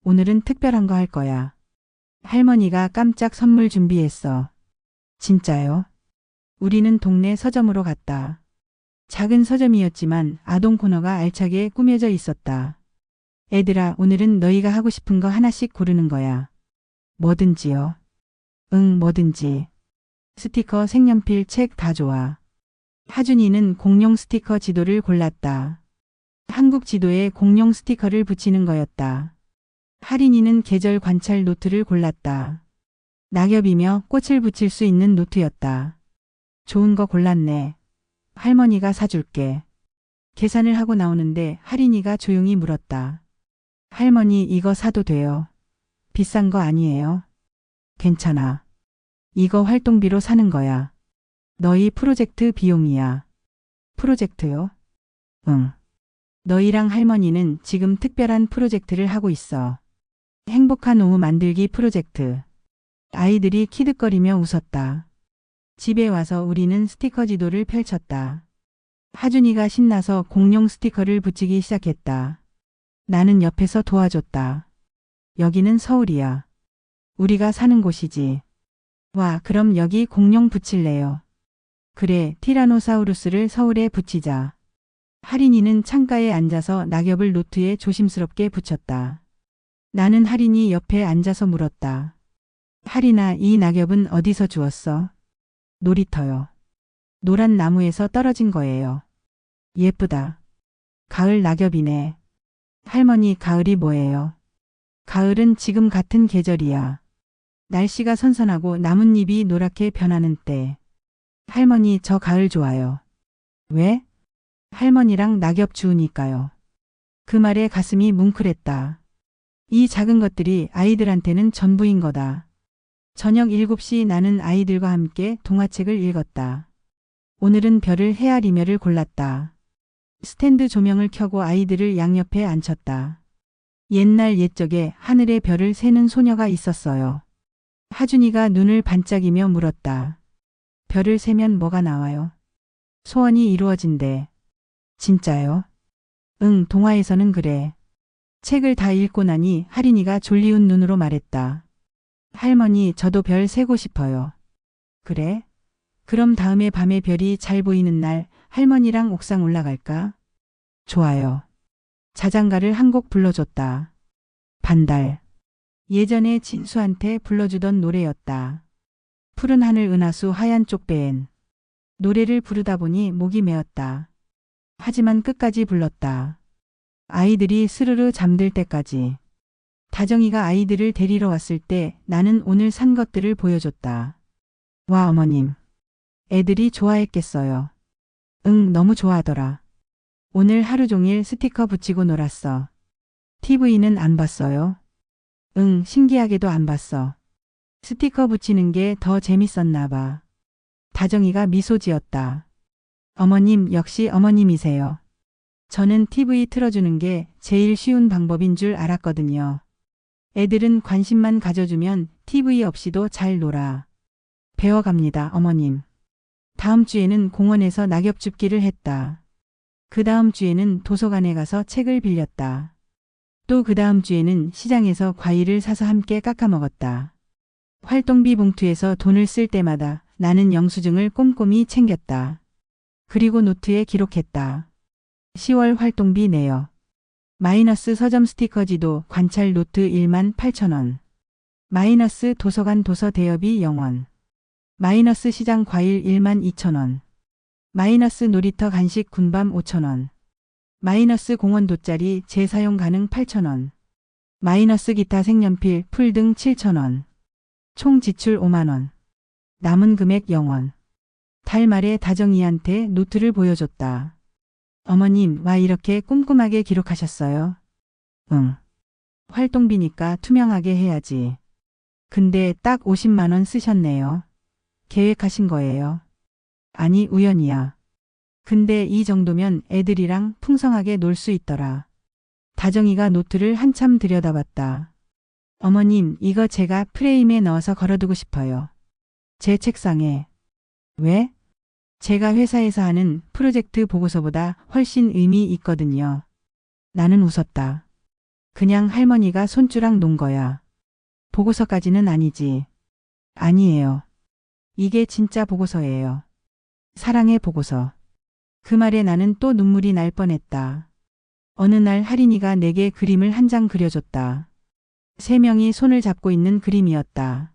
오늘은 특별한 거 할 거야. 할머니가 깜짝 선물 준비했어. 진짜요? 우리는 동네 서점으로 갔다. 작은 서점이었지만 아동 코너가 알차게 꾸며져 있었다. 애들아, 오늘은 너희가 하고 싶은 거 하나씩 고르는 거야. 뭐든지요. 응, 뭐든지. 스티커, 색연필, 책 다 좋아. 하준이는 공룡 스티커 지도를 골랐다. 한국 지도에 공룡 스티커를 붙이는 거였다. 할인이는 계절 관찰 노트를 골랐다. 낙엽이며 꽃을 붙일 수 있는 노트였다. 좋은 거 골랐네. 할머니가 사줄게. 계산을 하고 나오는데 할인이가 조용히 물었다. 할머니, 이거 사도 돼요? 비싼 거 아니에요? 괜찮아. 이거 활동비로 사는 거야. 너희 프로젝트 비용이야. 프로젝트요? 응. 너희랑 할머니는 지금 특별한 프로젝트를 하고 있어. 행복한 오후 만들기 프로젝트. 아이들이 키득거리며 웃었다. 집에 와서 우리는 스티커 지도를 펼쳤다. 하준이가 신나서 공룡 스티커를 붙이기 시작했다. 나는 옆에서 도와줬다. 여기는 서울이야. 우리가 사는 곳이지. 와, 그럼 여기 공룡 붙일래요? 그래, 티라노사우루스를 서울에 붙이자. 할인이는 창가에 앉아서 낙엽을 노트에 조심스럽게 붙였다. 나는 할인이 옆에 앉아서 물었다. 할인아, 이 낙엽은 어디서 주웠어? 놀이터요. 노란 나무에서 떨어진 거예요. 예쁘다. 가을 낙엽이네. 할머니, 가을이 뭐예요? 가을은 지금 같은 계절이야. 날씨가 선선하고 나뭇잎이 노랗게 변하는 때. 할머니, 저 가을 좋아요. 왜? 할머니랑 낙엽 주우니까요. 그 말에 가슴이 뭉클했다. 이 작은 것들이 아이들한테는 전부인 거다. 저녁 7시 나는 아이들과 함께 동화책을 읽었다. 오늘은 별을 헤아리며를 골랐다. 스탠드 조명을 켜고 아이들을 양옆에 앉혔다. 옛날 옛적에 하늘에 별을 세는 소녀가 있었어요. 하준이가 눈을 반짝이며 물었다. 별을 세면 뭐가 나와요? 소원이 이루어진대. 진짜요? 응, 동화에서는 그래. 책을 다 읽고 나니 할인이가 졸리운 눈으로 말했다. 할머니, 저도 별 세고 싶어요. 그래? 그럼 다음에 밤에 별이 잘 보이는 날 할머니랑 옥상 올라갈까? 좋아요. 자장가를 한 곡 불러줬다. 반달. 예전에 진수한테 불러주던 노래였다. 푸른 하늘 은하수 하얀 쪽배엔. 노래를 부르다 보니 목이 메었다. 하지만 끝까지 불렀다. 아이들이 스르르 잠들 때까지. 다정이가 아이들을 데리러 왔을 때 나는 오늘 산 것들을 보여줬다. 와, 어머님. 애들이 좋아했겠어요. 응, 너무 좋아하더라. 오늘 하루 종일 스티커 붙이고 놀았어. TV는 안 봤어요? 응, 신기하게도 안 봤어. 스티커 붙이는 게 더 재밌었나 봐. 다정이가 미소 지었다. 어머님, 역시 어머님이세요. 저는 TV 틀어주는 게 제일 쉬운 방법인 줄 알았거든요. 애들은 관심만 가져주면 TV 없이도 잘 놀아. 배워갑니다, 어머님. 다음 주에는 공원에서 낙엽 줍기를 했다. 그 다음 주에는 도서관에 가서 책을 빌렸다. 또 그 다음 주에는 시장에서 과일을 사서 함께 깎아 먹었다. 활동비 봉투에서 돈을 쓸 때마다 나는 영수증을 꼼꼼히 챙겼다. 그리고 노트에 기록했다. 10월 활동비 내역. 마이너스 서점 스티커 지도 관찰 노트 18,000원. 마이너스 도서관 도서 대여비 0원. 마이너스 시장 과일 12,000원. 마이너스 놀이터 간식 군밤 5,000원. 마이너스 공원 돗자리 재사용 가능 8,000원. 마이너스 기타 색연필 풀 등 7,000원. 총 지출 5만원. 남은 금액 0원. 달 말에 다정이한테 노트를 보여줬다. 어머님, 와 이렇게 꼼꼼하게 기록하셨어요? 응. 활동비니까 투명하게 해야지. 근데 딱 50만원 쓰셨네요. 계획하신 거예요? 아니, 우연이야. 근데 이 정도면 애들이랑 풍성하게 놀 수 있더라. 다정이가 노트를 한참 들여다봤다. 어머님, 이거 제가 프레임에 넣어서 걸어두고 싶어요. 제 책상에. 왜? 제가 회사에서 하는 프로젝트 보고서보다 훨씬 의미 있거든요. 나는 웃었다. 그냥 할머니가 손주랑 논 거야. 보고서까지는 아니지. 아니에요. 이게 진짜 보고서예요. 사랑의 보고서. 그 말에 나는 또 눈물이 날 뻔했다. 어느 날 할인이가 내게 그림을 한 장 그려줬다. 3명이 손을 잡고 있는 그림이었다.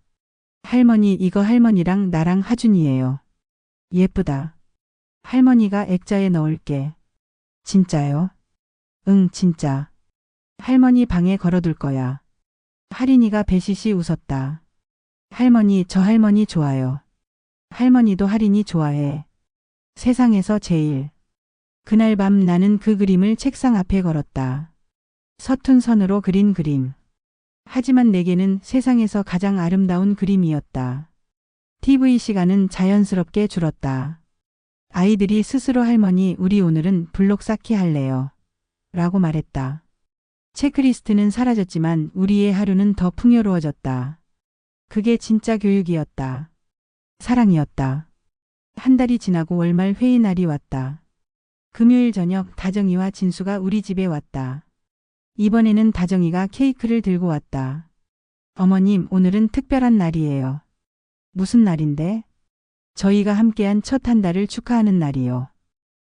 할머니, 이거 할머니랑 나랑 하준이에요. 예쁘다. 할머니가 액자에 넣을게. 진짜요? 응, 진짜. 할머니 방에 걸어둘 거야. 할인이가 배시시 웃었다. 할머니, 저 할머니 좋아요. 할머니도 할인이 좋아해. 세상에서 제일. 그날 밤 나는 그 그림을 책상 앞에 걸었다. 서툰 선으로 그린 그림. 하지만 내게는 세상에서 가장 아름다운 그림이었다. TV 시간은 자연스럽게 줄었다. 아이들이 스스로 할머니, 우리 오늘은 블록 쌓기 할래요. 라고 말했다. 체크리스트는 사라졌지만 우리의 하루는 더 풍요로워졌다. 그게 진짜 교육이었다. 사랑이었다. 한 달이 지나고 월말 회의 날이 왔다. 금요일 저녁 다정이와 진수가 우리 집에 왔다. 이번에는 다정이가 케이크를 들고 왔다. 어머님, 오늘은 특별한 날이에요. 무슨 날인데? 저희가 함께한 첫 한 달을 축하하는 날이요.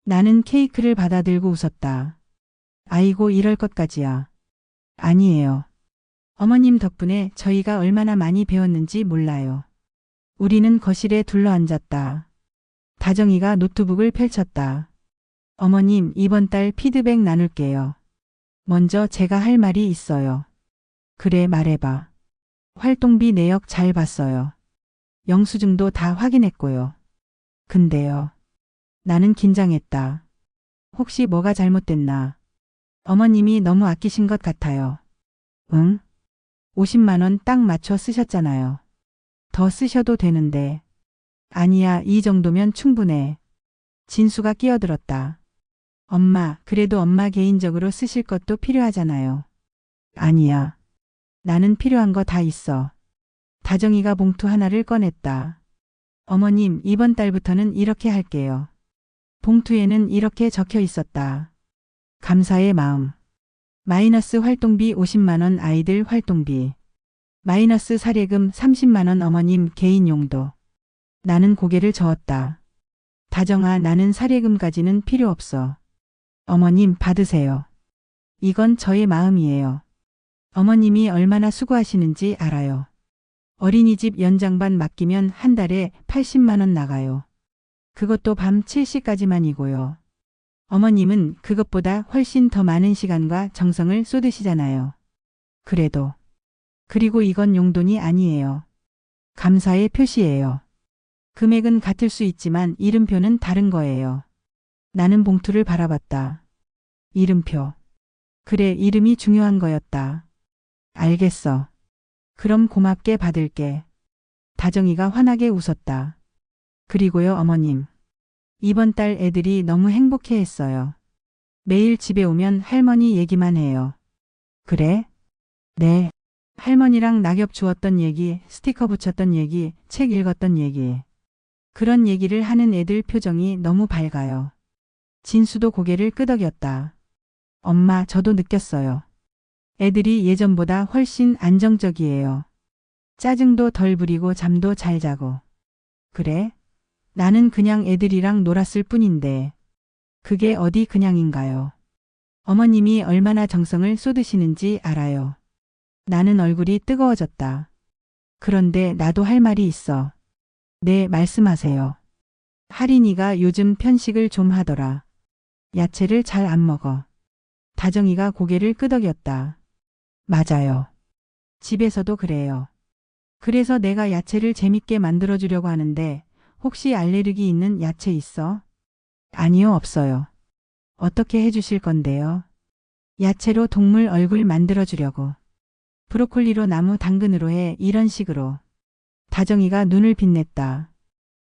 나는 케이크를 받아 들고 웃었다. 아이고, 이럴 것까지야. 아니에요. 어머님 덕분에 저희가 얼마나 많이 배웠는지 몰라요. 우리는 거실에 둘러앉았다. 다정이가 노트북을 펼쳤다. 어머님, 이번 달 피드백 나눌게요. 먼저 제가 할 말이 있어요. 그래, 말해봐. 활동비 내역 잘 봤어요. 영수증도 다 확인했고요. 근데요. 나는 긴장했다. 혹시 뭐가 잘못됐나? 어머님이 너무 아끼신 것 같아요. 응? 50만 원 딱 맞춰 쓰셨잖아요. 더 쓰셔도 되는데. 아니야, 이 정도면 충분해. 진수가 끼어들었다. 엄마, 그래도 엄마 개인적으로 쓰실 것도 필요하잖아요. 아니야. 나는 필요한 거 다 있어. 다정이가 봉투 하나를 꺼냈다. 어머님, 이번 달부터는 이렇게 할게요. 봉투에는 이렇게 적혀 있었다. 감사의 마음. 마이너스 활동비 50만 원 아이들 활동비. 마이너스 사례금 30만 원 어머님 개인 용도. 나는 고개를 저었다. 다정아, 나는 사례금까지는 필요 없어. 어머님 받으세요. 이건 저의 마음이에요. 어머님이 얼마나 수고하시는지 알아요. 어린이집 연장반 맡기면 한 달에 80만 원 나가요. 그것도 밤 7시까지만이고요. 어머님은 그것보다 훨씬 더 많은 시간과 정성을 쏟으시잖아요. 그래도. 그리고 이건 용돈이 아니에요. 감사의 표시예요. 금액은 같을 수 있지만 이름표는 다른 거예요. 나는 봉투를 바라봤다. 이름표. 그래, 이름이 중요한 거였다. 알겠어. 그럼 고맙게 받을게. 다정이가 환하게 웃었다. 그리고요, 어머님. 이번 달 애들이 너무 행복해했어요. 매일 집에 오면 할머니 얘기만 해요. 그래? 네. 할머니랑 낙엽 주웠던 얘기, 스티커 붙였던 얘기, 책 읽었던 얘기. 그런 얘기를 하는 애들 표정이 너무 밝아요. 진수도 고개를 끄덕였다. 엄마, 저도 느꼈어요. 애들이 예전보다 훨씬 안정적이에요. 짜증도 덜 부리고 잠도 잘 자고. 그래? 나는 그냥 애들이랑 놀았을 뿐인데. 그게 어디 그냥인가요? 어머님이 얼마나 정성을 쏟으시는지 알아요. 나는 얼굴이 뜨거워졌다. 그런데 나도 할 말이 있어. 네, 말씀하세요. 할인이가 요즘 편식을 좀 하더라. 야채를 잘 안 먹어. 다정이가 고개를 끄덕였다. 맞아요. 집에서도 그래요. 그래서 내가 야채를 재밌게 만들어주려고 하는데 혹시 알레르기 있는 야채 있어? 아니요, 없어요. 어떻게 해주실 건데요? 야채로 동물 얼굴 만들어주려고. 브로콜리로 나무 당근으로 해, 이런 식으로. 다정이가 눈을 빛냈다.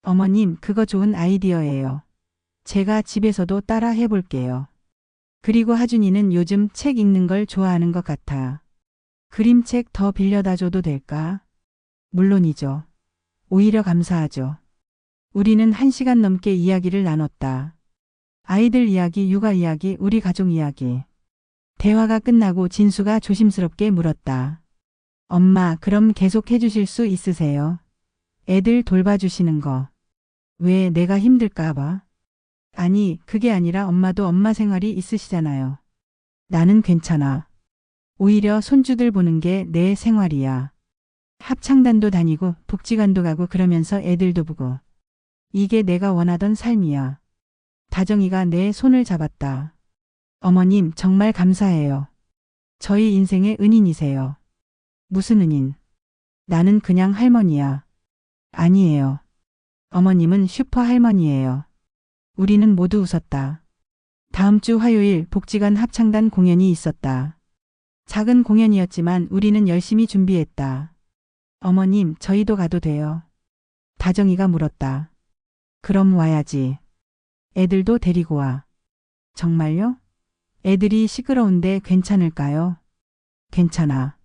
어머님, 그거 좋은 아이디어예요. 제가 집에서도 따라 해볼게요. 그리고 하준이는 요즘 책 읽는 걸 좋아하는 것 같아. 그림책 더 빌려다 줘도 될까? 물론이죠. 오히려 감사하죠. 우리는 1시간 넘게 이야기를 나눴다. 아이들 이야기, 육아 이야기, 우리 가족 이야기. 대화가 끝나고 진수가 조심스럽게 물었다. 엄마, 그럼 계속 해주실 수 있으세요? 애들 돌봐주시는 거. 왜, 내가 힘들까 봐? 아니, 그게 아니라 엄마도 엄마 생활이 있으시잖아요. 나는 괜찮아. 오히려 손주들 보는 게 내 생활이야. 합창단도 다니고 복지관도 가고 그러면서 애들도 보고. 이게 내가 원하던 삶이야. 다정이가 내 손을 잡았다. 어머님, 정말 감사해요. 저희 인생의 은인이세요. 무슨 은인? 나는 그냥 할머니야. 아니에요. 어머님은 슈퍼 할머니예요. 우리는 모두 웃었다. 다음 주 화요일 복지관 합창단 공연이 있었다. 작은 공연이었지만 우리는 열심히 준비했다. 어머님, 저희도 가도 돼요? 다정이가 물었다. 그럼 와야지. 애들도 데리고 와. 정말요? 애들이 시끄러운데 괜찮을까요? 괜찮아.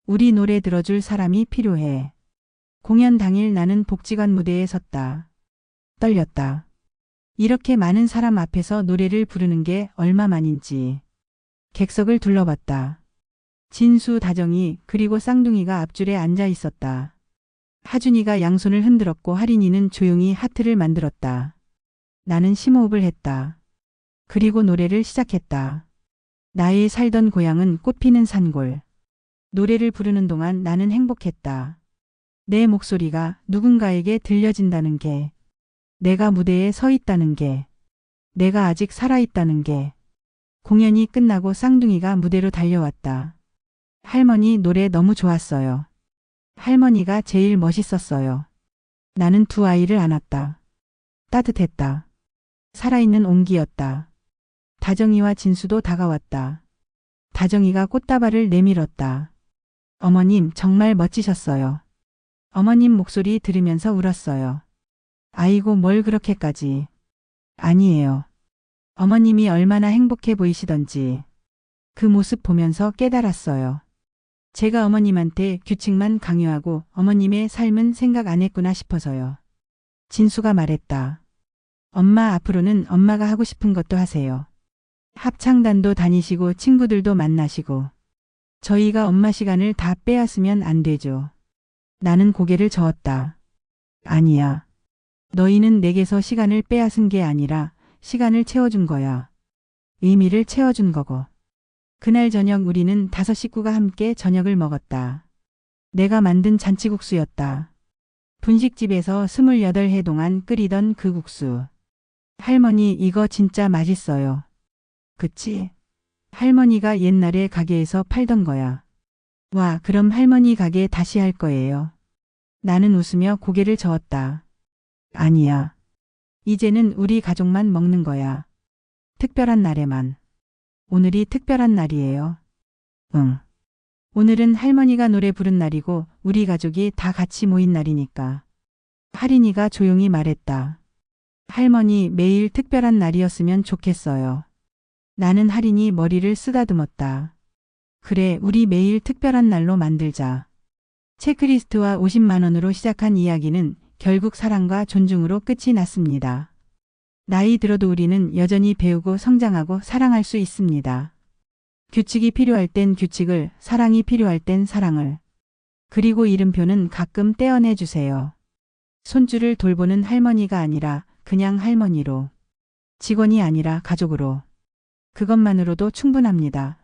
우리 노래 들어줄 사람이 필요해. 공연 당일 나는 복지관 무대에 섰다. 떨렸다. 이렇게 많은 사람 앞에서 노래를 부르는 게 얼마만인지. 객석을 둘러봤다. 진수, 다정이, 그리고 쌍둥이가 앞줄에 앉아 있었다. 하준이가 양손을 흔들었고 할인이는 조용히 하트를 만들었다. 나는 심호흡을 했다. 그리고 노래를 시작했다. 나의 살던 고향은 꽃피는 산골. 노래를 부르는 동안 나는 행복했다. 내 목소리가 누군가에게 들려진다는 게, 내가 무대에 서 있다는 게, 내가 아직 살아있다는 게. 공연이 끝나고 쌍둥이가 무대로 달려왔다. 할머니 노래 너무 좋았어요. 할머니가 제일 멋있었어요. 나는 두 아이를 안았다. 따뜻했다. 살아있는 온기였다. 다정이와 진수도 다가왔다. 다정이가 꽃다발을 내밀었다. 어머님, 정말 멋지셨어요. 어머님 목소리 들으면서 울었어요. 아이고 뭘 그렇게까지. 아니에요. 어머님이 얼마나 행복해 보이시던지 그 모습 보면서 깨달았어요. 제가 어머님한테 규칙만 강요하고 어머님의 삶은 생각 안 했구나 싶어서요. 진수가 말했다. 엄마 앞으로는 엄마가 하고 싶은 것도 하세요. 합창단도 다니시고 친구들도 만나시고 저희가 엄마 시간을 다 빼앗으면 안 되죠. 나는 고개를 저었다. 아니야. 너희는 내게서 시간을 빼앗은 게 아니라 시간을 채워준 거야. 의미를 채워준 거고. 그날 저녁 우리는 5 식구가 함께 저녁을 먹었다. 내가 만든 잔치국수였다. 분식집에서 28해 동안 끓이던 그 국수. 할머니 이거 진짜 맛있어요. 그치? 할머니가 옛날에 가게에서 팔던 거야. 와, 그럼 할머니 가게 다시 할 거예요. 나는 웃으며 고개를 저었다. 아니야. 이제는 우리 가족만 먹는 거야. 특별한 날에만. 오늘이 특별한 날이에요. 응. 오늘은 할머니가 노래 부른 날이고 우리 가족이 다 같이 모인 날이니까. 할인이가 조용히 말했다. 할머니 매일 특별한 날이었으면 좋겠어요. 나는 할인이 머리를 쓰다듬었다. 그래, 우리 매일 특별한 날로 만들자. 체크리스트와 50만 원으로 시작한 이야기는 결국 사랑과 존중으로 끝이 났습니다. 나이 들어도 우리는 여전히 배우고 성장하고 사랑할 수 있습니다. 규칙이 필요할 땐 규칙을, 사랑이 필요할 땐 사랑을. 그리고 이름표는 가끔 떼어내 주세요. 손주를 돌보는 할머니가 아니라 그냥 할머니로. 직원이 아니라 가족으로. 그것만으로도 충분합니다.